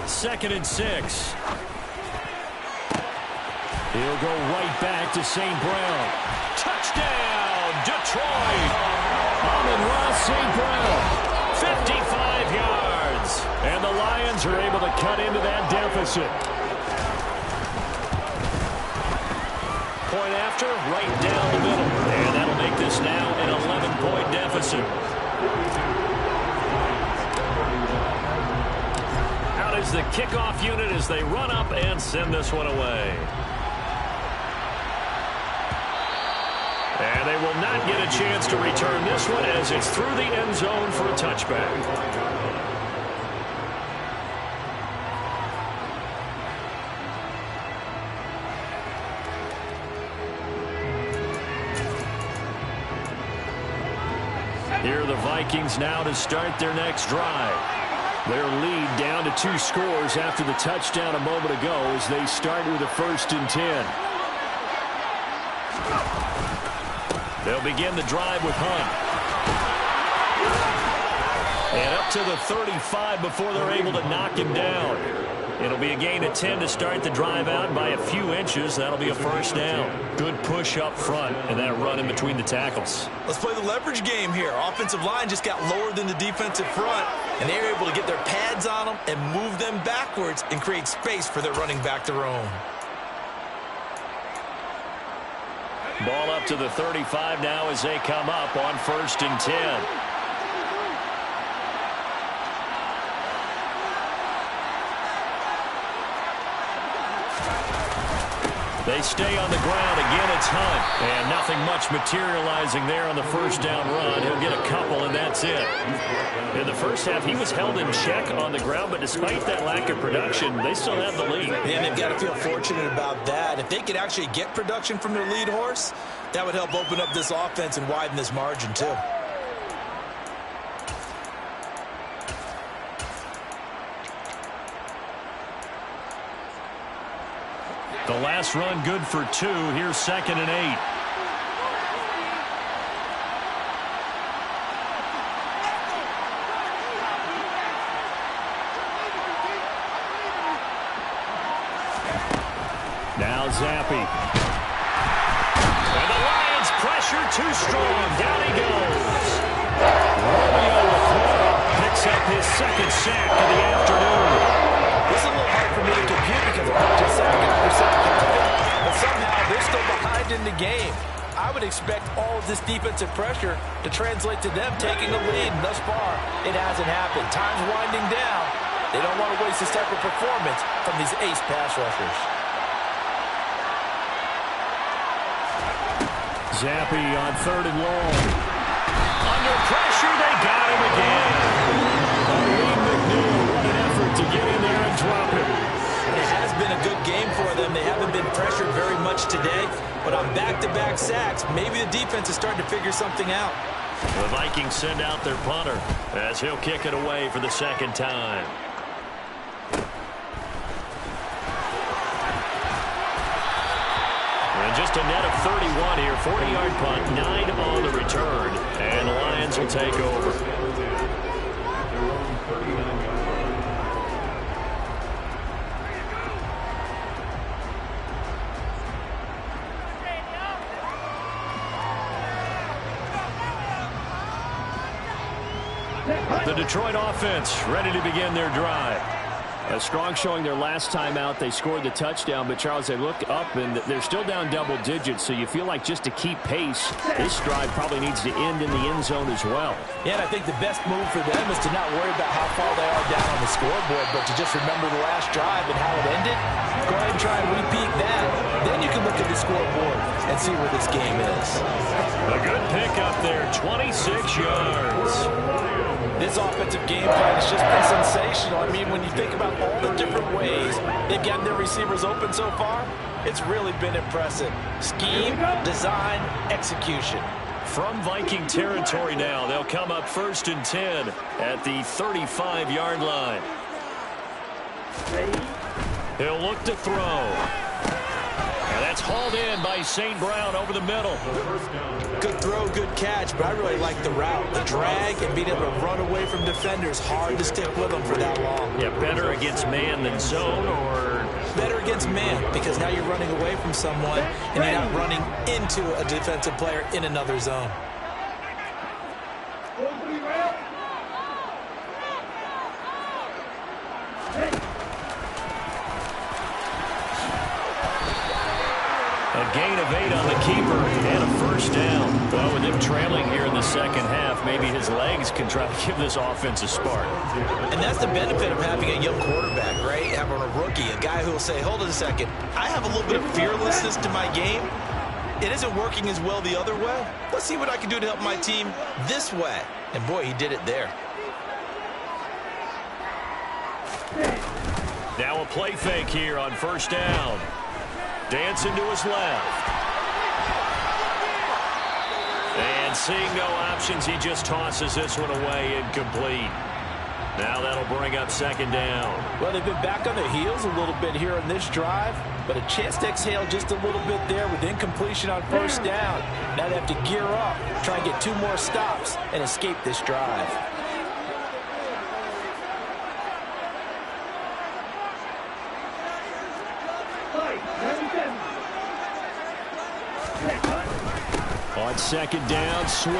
2nd and 6. He'll go right back to St. Brown. Touchdown, Detroit! Amon-Ra St. Brown. 55 yards. And the Lions are able to cut into that deficit. Point after, right down the middle. And that'll make this now an 11-point deficit. Out is the kickoff unit as they run up and send this one away. And they will not get a chance to return this one as it's through the end zone for a touchback. Here are the Vikings now to start their next drive. Their lead down to 2 scores after the touchdown a moment ago as they start with a 1st and 10. They'll begin the drive with Hunt. And up to the 35 before they're able to knock him down. It'll be a gain of 10 to start the drive out by a few inches. That'll be a 1st down. Good push up front and that run in between the tackles. Let's play the leverage game here. Offensive line just got lower than the defensive front, and they were able to get their pads on them and move them backwards and create space for their running back to roam. Ball up to the 35 now as they come up on 1st and 10. They stay on the ground. Again, it's Hunt. And nothing much materializing there on the 1st down run. He'll get a couple, and that's it. In the first half, he was held in check on the ground, but despite that lack of production, they still have the lead. And they've got to feel fortunate about that. If they could actually get production from their lead horse, that would help open up this offense and widen this margin, too. The last run good for 2. Here's 2nd and 8. Now Zappi. And the Lions pressure too strong. Down he goes. Romeo picks up his 2nd sack of the afternoon. This is a little hard arrived in the game. I would expect all of this defensive pressure to translate to them taking a lead. And thus far, it hasn't happened. Time's winding down. They don't want to waste this type of performance from these ace pass rushers. Zappi on 3rd and long. Under pressure, they got him again. Arlene McNeil, what an effort to get in there and drop him. It has been a good game for them. They haven't been pressured very much today, but on back-to-back sacks, maybe the defense is starting to figure something out. The Vikings send out their punter as he'll kick it away for the second time. And just a net of 31 here, 40-yard punt, 9 on the return, and the Lions will take over. The Detroit offense ready to begin their drive. A strong showing their last time out. They scored the touchdown, but, Charles, they look up, and they're still down double digits, so you feel like just to keep pace, this drive probably needs to end in the end zone as well. Yeah, and I think the best move for them is to not worry about how far they are down on the scoreboard, but to just remember the last drive and how it ended. Go ahead and try and repeat that. Then you can look at the scoreboard and see where this game is. A good pick up there, 26 yards. This offensive game plan has just been sensational. I mean, when you think about all the different ways they've gotten their receivers open so far, it's really been impressive. Scheme, design, execution. From Viking territory now, they'll come up 1st and 10 at the 35-yard line. He'll look to throw. And that's hauled in by St. Brown over the middle. Good throw, good catch, but I really like the route. The drag and being able to run away from defenders, hard to stick with them for that long. Yeah, better against man than zone, or? Better against man, because now you're running away from someone and you're not running into a defensive player in another zone. A gain of 8 on the keeper and a first down. Well, with him trailing here in the second half, maybe his legs can try to give this offense a spark. And that's the benefit of having a young quarterback, right? Having a rookie, a guy who will say, hold on a second, I have a little bit of fearlessness to my game. It isn't working as well the other way. Let's see what I can do to help my team this way. And boy, he did it there. Now a play fake here on first down. Dancing to his left. And seeing no options, he just tosses this one away incomplete. Now that'll bring up second down. Well, they've been back on their heels a little bit here on this drive, but a chance to exhale just a little bit there with incompletion on first down. Now they have to gear up, try and get 2 more stops, and escape this drive. On second down, Swift.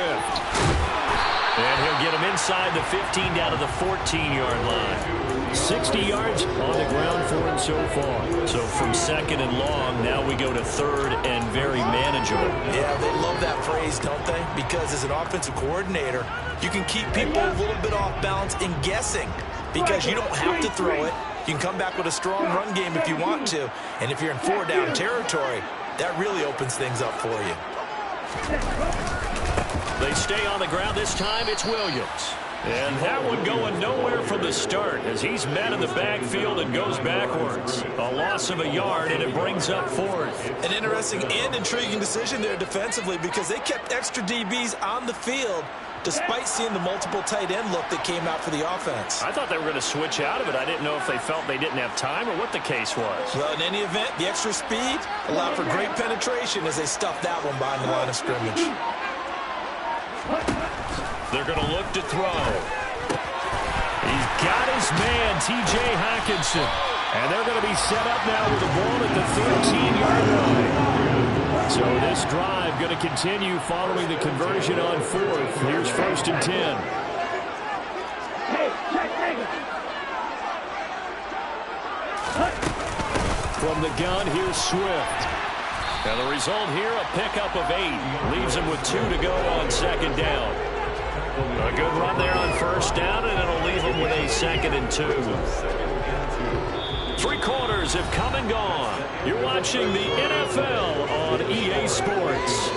And he'll get him inside the 15 down to the 14-yard line. 60 yards on the ground for him so far. So from second and long, now we go to third and very manageable. Yeah, they love that phrase, don't they? Because as an offensive coordinator, you can keep people a little bit off balance and guessing because you don't have to throw it. You can come back with a strong run game if you want to. And if you're in 4-down territory, that really opens things up for you. They stay on the ground. This time it's Williams. And that one going nowhere from the start as he's met in the backfield and goes backwards. A loss of a yard, and it brings up fourth. An interesting and intriguing decision there defensively because they kept extra DBs on the field despite seeing the multiple tight end look that came out for the offense. I thought they were going to switch out of it. I didn't know if they felt they didn't have time or what the case was. Well, in any event, the extra speed allowed for great penetration as they stuffed that one behind the line of scrimmage. They're going to look to throw. He's got his man, T.J. Hockenson. And they're going to be set up now with the ball at the 13-yard line. So this drive going to continue following the conversion on fourth. Here's 1st and 10. From the gun, here's Swift. And the result here, a pickup of 8. Leaves him with 2 to go on second down. A good run there on first down, and it'll leave him with a 2nd and 2. 3 quarters have come and gone. You're watching the NFL on EA Sports.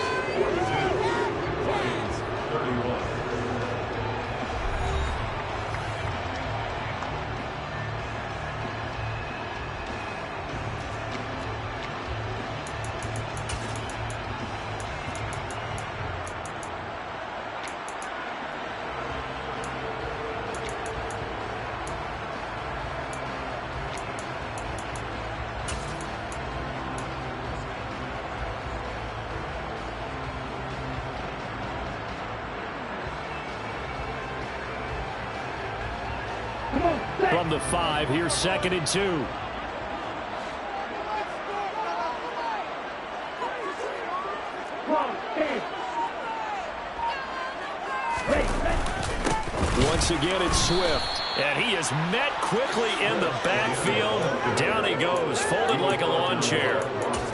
From the 5, here's 2nd and 2. Once again, it's Swift. And he is met quickly in the backfield. Down he goes, folded like a lawn chair.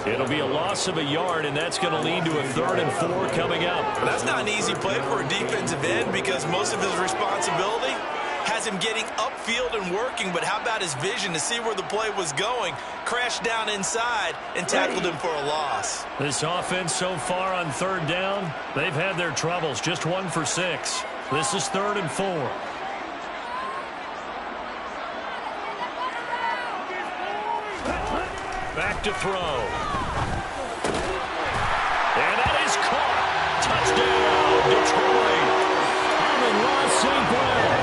It'll be a loss of a yard, and that's going to lead to a 3rd and 4 coming up. That's not an easy play for a defensive end because most of his responsibility has him getting upfield and working, but how about his vision to see where the play was going, crashed down inside, and tackled him for a loss. This offense so far on 3rd down, they've had their troubles, just 1 for 6. This is 3rd and 4. Back to throw. And that is caught. Touchdown, Detroit. Amon-Ra St. Brown.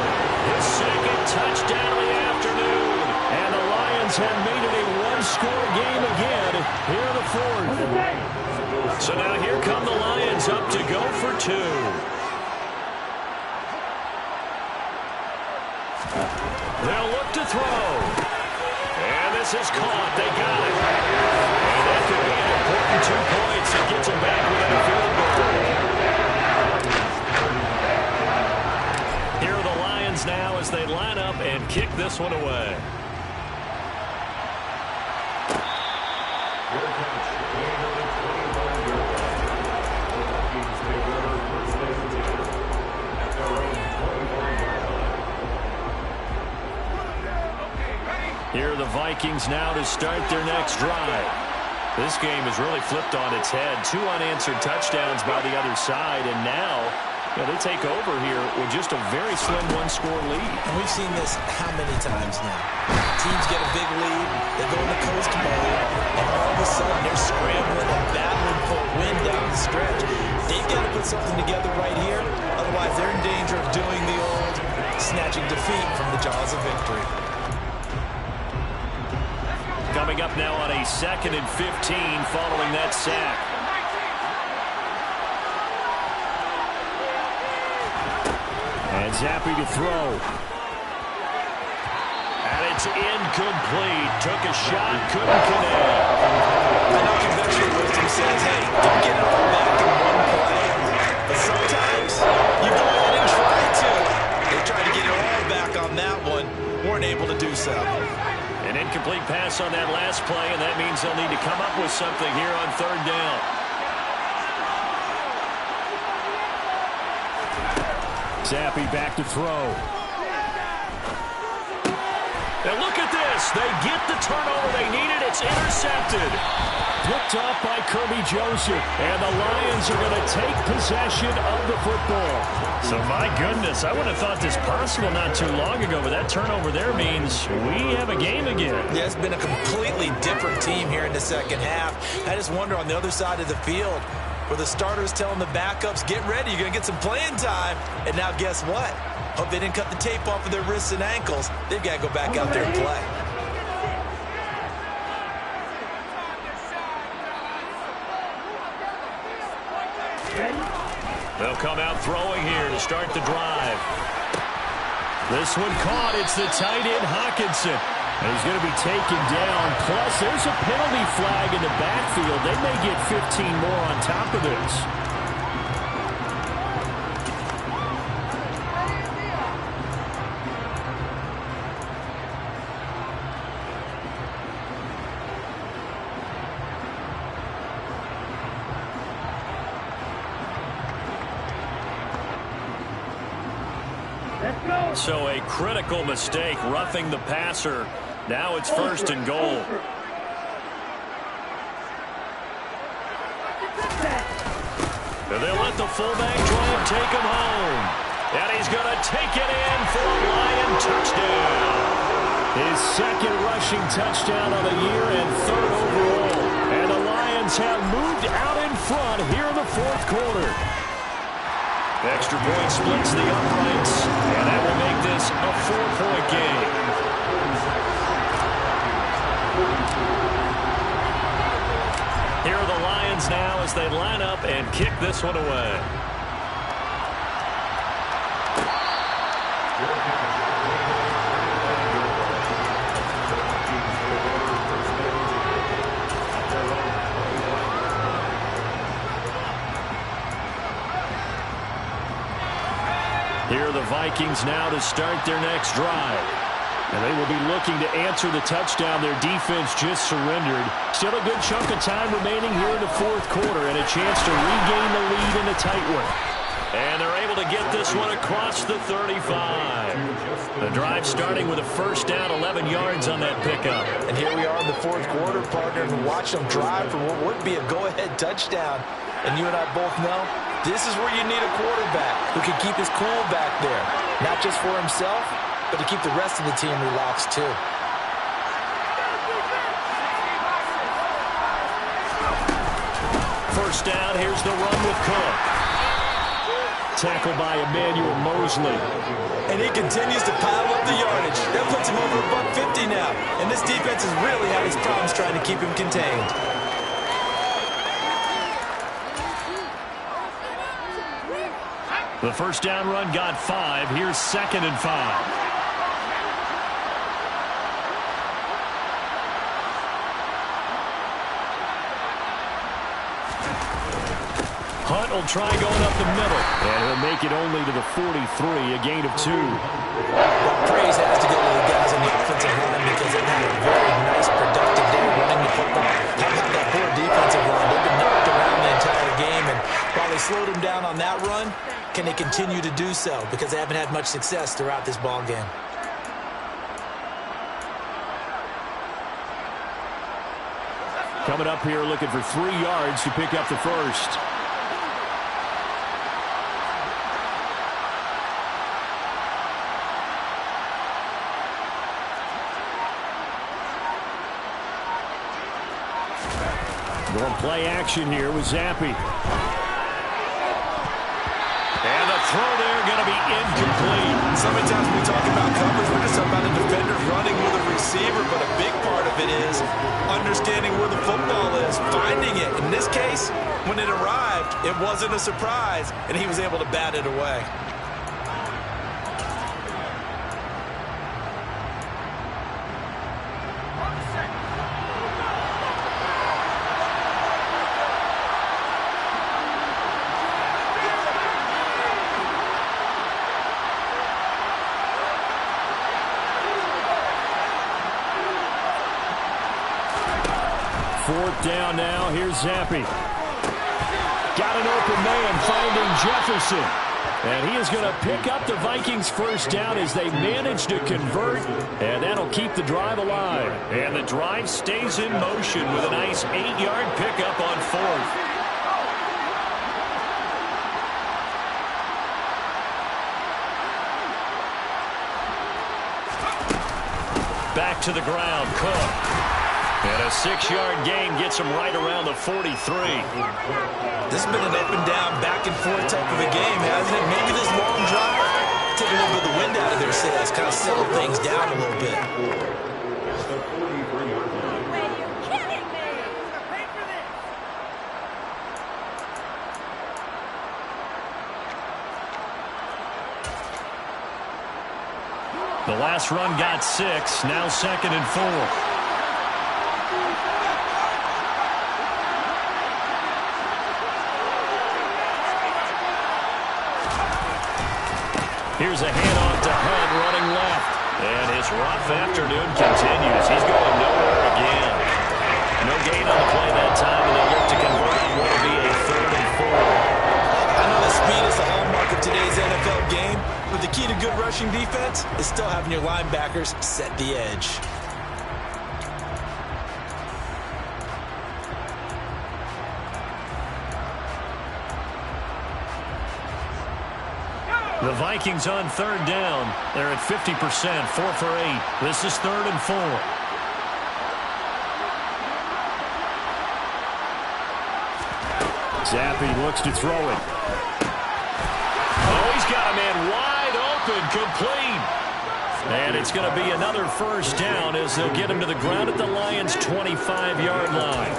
His 2nd touchdown of the afternoon. And the Lions have made it a 1-score game again here in the 4th. So now here come the Lions up to go for 2. They'll look to throw. And this is caught. They got it. And that could be an important 2 points. It gets them back within a field goal. Here are the Lions now as they line up and kick this one away. Here are the Vikings now to start their next drive. This game has really flipped on its head. 2 unanswered touchdowns by the other side, and now they take over here with just a very slim 1-score lead. And we've seen this how many times now? Teams get a big lead, they go into coast mode, and all of a sudden they're scrambling and battling for a win down the stretch. They've got to put something together right here, otherwise they're in danger of doing the old snatching defeat from the jaws of victory. Coming up now on a 2nd and 15 following that sack. And Zappi to throw. And it's incomplete. Took a shot, couldn't connect. I know conventional wisdom says, hey, don't get it all back in one play. But sometimes you go ahead and try to. They tried to get it all back on that one. Weren't able to do so. An incomplete pass on that last play, and that means they'll need to come up with something here on 3rd down. Zappi back to throw. And look at this. They get the turnover they needed. It's intercepted. Picked up by Kirby Joseph. And the Lions are going to take possession of the football. So, my goodness, I wouldn't have thought this possible not too long ago, but that turnover there means we have a game again. Yeah, it's been a completely different team here in the 2nd half. I just wonder on the other side of the field, where the starters telling the backups, get ready, you're going to get some playing time. And now guess what? Hope they didn't cut the tape off of their wrists and ankles. They've got to go back out there and play. They'll come out throwing here to start the drive. This one caught. It's the tight end, Hawkinson. And he's going to be taken down. Plus, there's a penalty flag in the backfield. They may get 15 more on top of this. So a critical mistake, roughing the passer. Now it's 1st and goal. And they'll let the fullback try and take him home. And he's going to take it in for a Lion touchdown. His 2nd rushing touchdown of the year and 3rd overall. And the Lions have moved out in front here in the 4th quarter. Extra point splits the uprights, and that will make this a 4-point game. Here are the Lions now as they line up and kick this one away. Here are the Vikings now to start their next drive. And they will be looking to answer the touchdown their defense just surrendered. Still a good chunk of time remaining here in the 4th quarter and a chance to regain the lead in a tight one. And they're able to get this one across the 35. The drive starting with a 1st down, 11 yards on that pickup. And here we are in the 4th quarter, partner, and watch them drive for what would be a go-ahead touchdown. And you and I both know this is where you need a quarterback who can keep his cool back there. Not just for himself, but to keep the rest of the team relaxed too. First down, here's the run with Cook. Tackled by Emmanuel Mosley. And he continues to pile up the yardage. That puts him over $150 now. And this defense has really had its problems trying to keep him contained. The first down run got 5. Here's 2nd and 5. Hunt will try going up the middle. And he'll make it only to the 43, a gain of 2. Well, praise has to go to the guys on the offensive line because they've had a very nice, productive day running the football. How about that poor defensive line? They've been knocked around the entire game, and while they slowed him down on that run, can they continue to do so? Because they haven't had much success throughout this ball game. Coming up here looking for 3 yards to pick up the first. Going play action here with Zappi. And the throw there going to be incomplete. So many times when we talk about coverage, we're just talking about a defender running with a receiver, but a big part of it is understanding where the football is, finding it. In this case, when it arrived, it wasn't a surprise, and he was able to bat it away. Fourth down now. Here's Zappi. Got an open man finding Jefferson. And he is going to pick up the Vikings' first down as they manage to convert. And that'll keep the drive alive. And the drive stays in motion with a nice 8-yard pickup on 4th. Back to the ground, Cook. And a 6-yard gain gets him right around the 43. This has been an up and down, back and forth type of a game, hasn't it? Maybe this long drive take a little bit of the wind out of their sails, kind of settle things down a little bit. The last run got 6, now 2nd and 4. Here's a handoff to Hunt running left. And his rough afternoon continues. He's going nowhere again. No gain on the play that time, and they'll look to convert on what will be a 3rd and 4. I know that speed is the hallmark of today's NFL game, but the key to good rushing defense is still having your linebackers set the edge. The Vikings on third down. They're at 50%, 4 for 8. This is 3rd and 4. Zappi looks to throw it. Oh, he's got a man wide open, complete. And it's going to be another first down as they'll get him to the ground at the Lions' 25-yard line.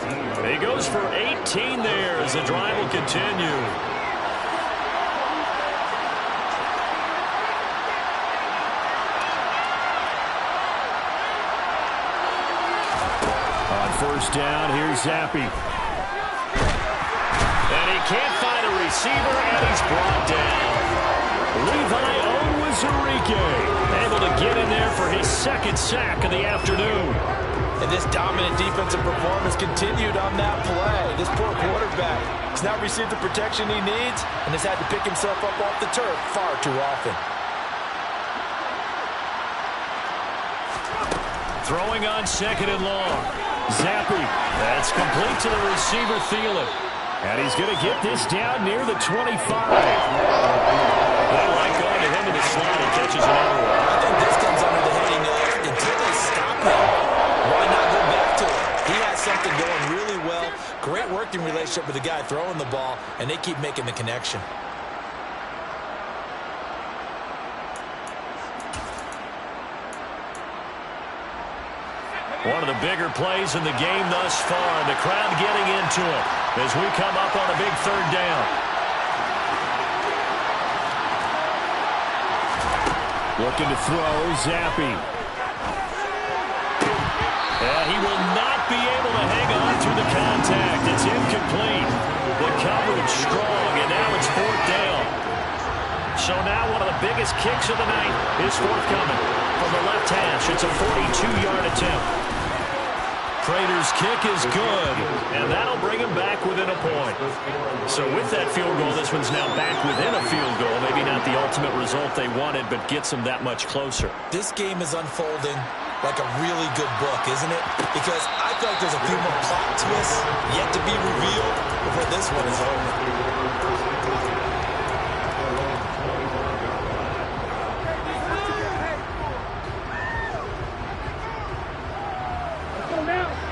He goes for 18 there as the drive will continue. On first down, here's Zappi. And he can't find a receiver, and he's brought down. Levi Onwuzurike able to get in there for his second sack of the afternoon. And this dominant defensive performance continued on that play. This poor quarterback has not received the protection he needs and has had to pick himself up off the turf far too often. Throwing on 2nd and long. Zappi. That's complete to the receiver, Thielen. And he's going to get this down near the 25. They like going to him in the slot. He catches another one. I think this comes under the heading of until they stop him, why not go back to him? He has something going really well. Great working relationship with the guy throwing the ball, and they keep making the connection. One of the bigger plays in the game thus far. The crowd getting into it as we come up on a big 3rd down. Looking to throw, Zappi. And he will not be able to hang on through the contact. It's incomplete. The coverage strong, and now it's 4th down. So now one of the biggest kicks of the night is forthcoming. From the left hash, it's a 42-yard attempt. Prater's kick is good, and that'll bring him back within a point. So with that field goal, this one's now back within a field goal. Maybe not the ultimate result they wanted, but gets them that much closer. This game is unfolding like a really good book, isn't it? Because I feel like there's a few more plot twists yet to be revealed before this one is over.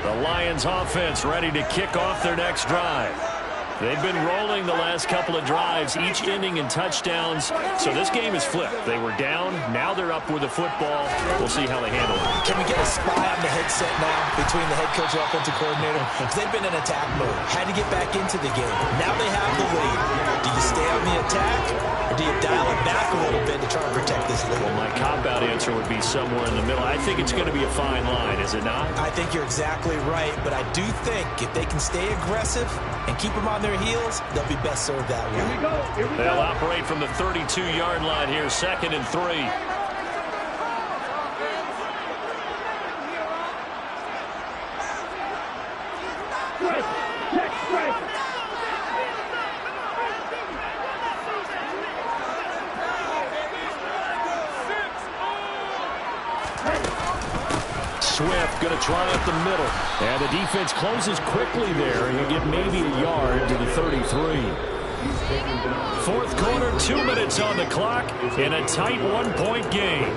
The Lions offense ready to kick off their next drive. They've been rolling the last couple of drives, each ending in touchdowns. So this game is flipped. They were down. Now they're up with the football. We'll see how they handle it. Can we get a spy on the headset now between the head coach and offensive coordinator? Because they've been in attack mode. Had to get back into the game. Now they have the lead. Do you stay on the attack, or do you dial it back a little bit to try and protect this lead? Well, my cop-out answer would be somewhere in the middle. I think it's going to be a fine line, is it not? I think you're exactly right, but I do think if they can stay aggressive and keep them on their heels, they'll be best served that way. Here we go. They'll operate from the 32-yard line here, 2nd and 3. Swift going to try up the middle. And the defense closes quickly there. And you get maybe a yard to the 33. 4th quarter, 2 minutes on the clock in a tight 1-point game.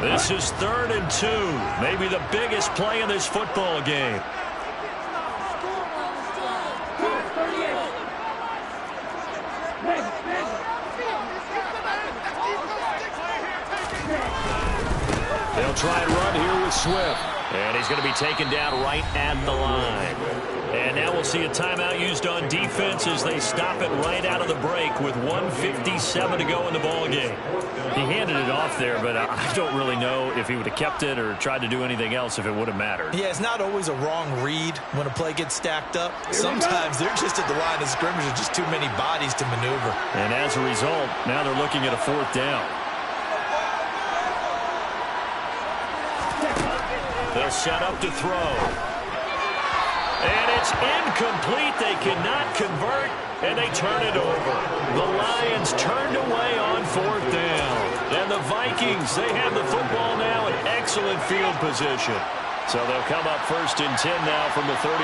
This is 3rd and 2. Maybe the biggest play in this football game. They'll try and run here with Swift. And he's going to be taken down right at the line. And now we'll see a timeout used on defense as they stop it right out of the break with 1:57 to go in the ballgame. He handed it off there, but I don't really know if he would have kept it or tried to do anything else if it would have mattered. Yeah, it's not always a wrong read when a play gets stacked up. Sometimes they're just at the line of scrimmage with just too many bodies to maneuver. And as a result, now they're looking at a 4th down. They'll set up to throw. And it's incomplete. They cannot convert, and they turn it over. The Lions turned away on 4th down. And the Vikings, they have the football now in excellent field position. So they'll come up 1st and 10 now from the 33.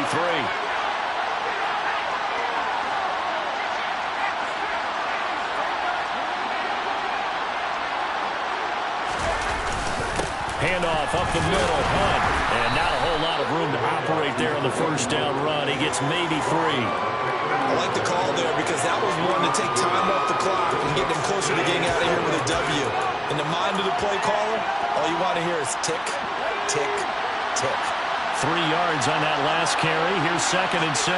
Handoff up the middle, Hunt. And not a whole lot of room to operate there on the 1st down run. He gets maybe 3. I like the call there because that was one to take time off the clock and get them closer to getting out of here with a W. In the mind of the play caller, all you want to hear is tick, tick, tick. 3 yards on that last carry. Here's 2nd and 7.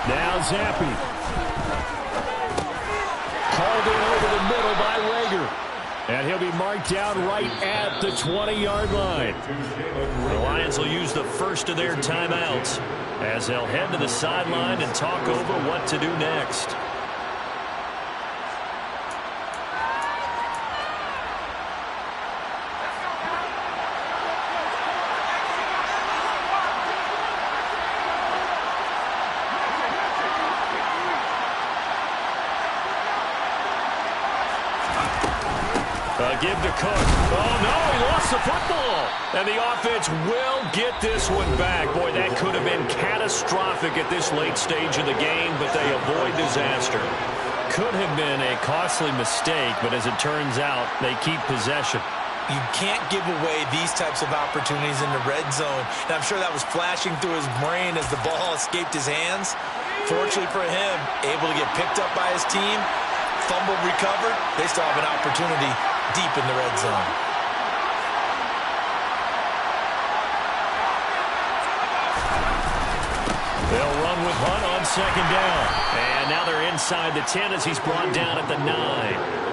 Now Zappi. Called in over the middle by Rager. And he'll be marked down right at the 20-yard line. The Lions will use the first of their timeouts as they'll head to the sideline and talk over what to do next. Give to Cook. Oh, no, he lost the football. And the offense will get this one back. Boy, that could have been catastrophic at this late stage of the game, but they avoid disaster. Could have been a costly mistake, but as it turns out, they keep possession. You can't give away these types of opportunities in the red zone. And I'm sure that was flashing through his brain as the ball escaped his hands. Fortunately for him, able to get picked up by his team, fumbled, recovered. They still have an opportunity deep in the red zone. They'll run with Hunt on 2nd down. And now they're inside the 10 as he's brought down at the 9.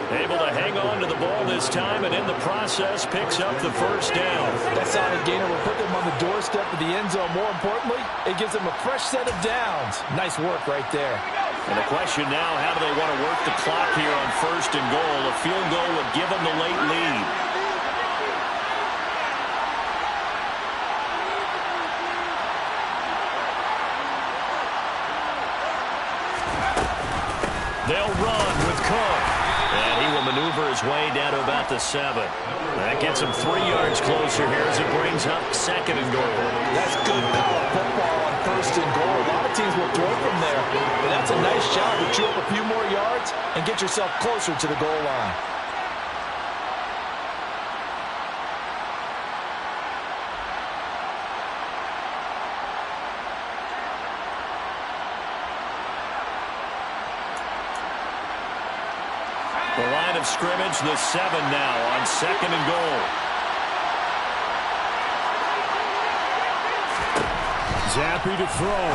Able to hang on to the ball this time, and in the process picks up the 1st down. That solid gainer will put them on the doorstep of the end zone. More importantly, it gives them a fresh set of downs. Nice work right there. And the question now, how do they want to work the clock here on 1st and goal? A field goal would give them the late lead. They'll run with Cook. And he will maneuver his way down to about the 7. That gets him 3 yards closer here as it brings up 2nd and goal. That's good power football on 1st and goal. A lot of teams will throw from there. But that's a nice job to chew up a few more yards and get yourself closer to the goal line. The line of scrimmage, the 7 now on 2nd and goal. Zappi to throw.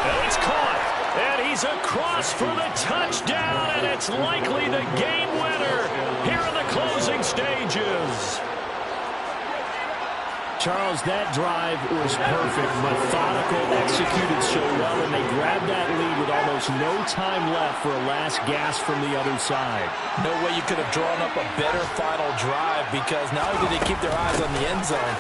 And it's caught. And he's across for the touchdown, and it's likely the game winner here in the closing stages. Charles, that drive was perfect, methodical, executed so well, and they grabbed that lead with almost no time left for a last gasp from the other side. No way you could have drawn up a better final drive, because not only did they keep their eyes on the end zone,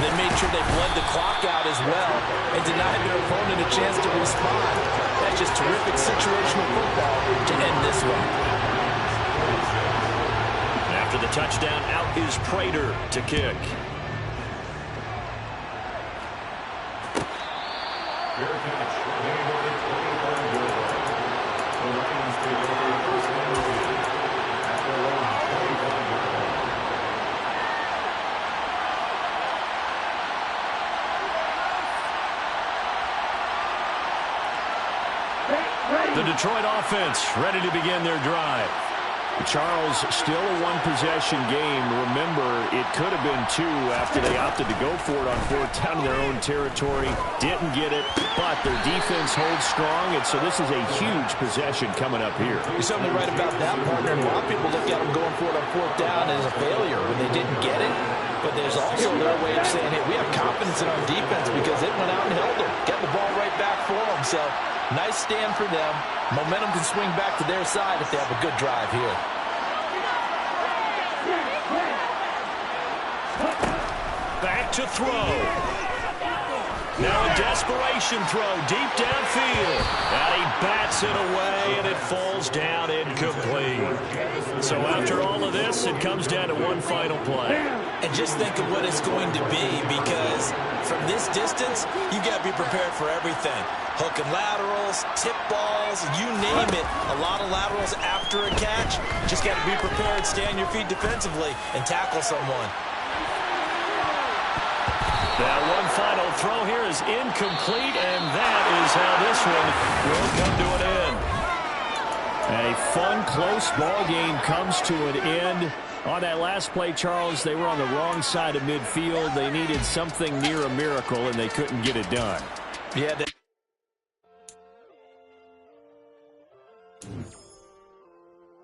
they made sure they bled the clock out as well and denied their opponent a chance to respond. That's just terrific situational football to end this one. After the touchdown, out is Prater to kick. Fair catch. Game over 25 yard line. The Lions take over 1st and 10 at their own 25 yard line. The Detroit offense ready to begin their drive. Charles, still a one-possession game. Remember, it could have been two after they opted to go for it on fourth down in their own territory. Didn't get it, but their defense holds strong, and so this is a huge possession coming up here. You're certainly right about that, partner. And a lot of people look at them going for it on fourth down as a failure when they didn't get it. But there's also their way of saying, hey, we have confidence in our defense because it went out and held them. Get the ball right back for them. So nice stand for them. Momentum can swing back to their side if they have a good drive here. Back to throw. Now a desperation throw deep downfield. And he bats it away, and it falls down incomplete. So after all of this, it comes down to one final play. And just think of what it's going to be, because from this distance, you got to be prepared for everything. Hook and laterals, tip balls, you name it. A lot of laterals after a catch. Just got to be prepared, stay on your feet defensively, and tackle someone. That one final throw here is incomplete, and that is how this one will come to an end. A fun, close ball game comes to an end. On that last play, Charles, they were on the wrong side of midfield. They needed something near a miracle, and they couldn't get it done. Yeah.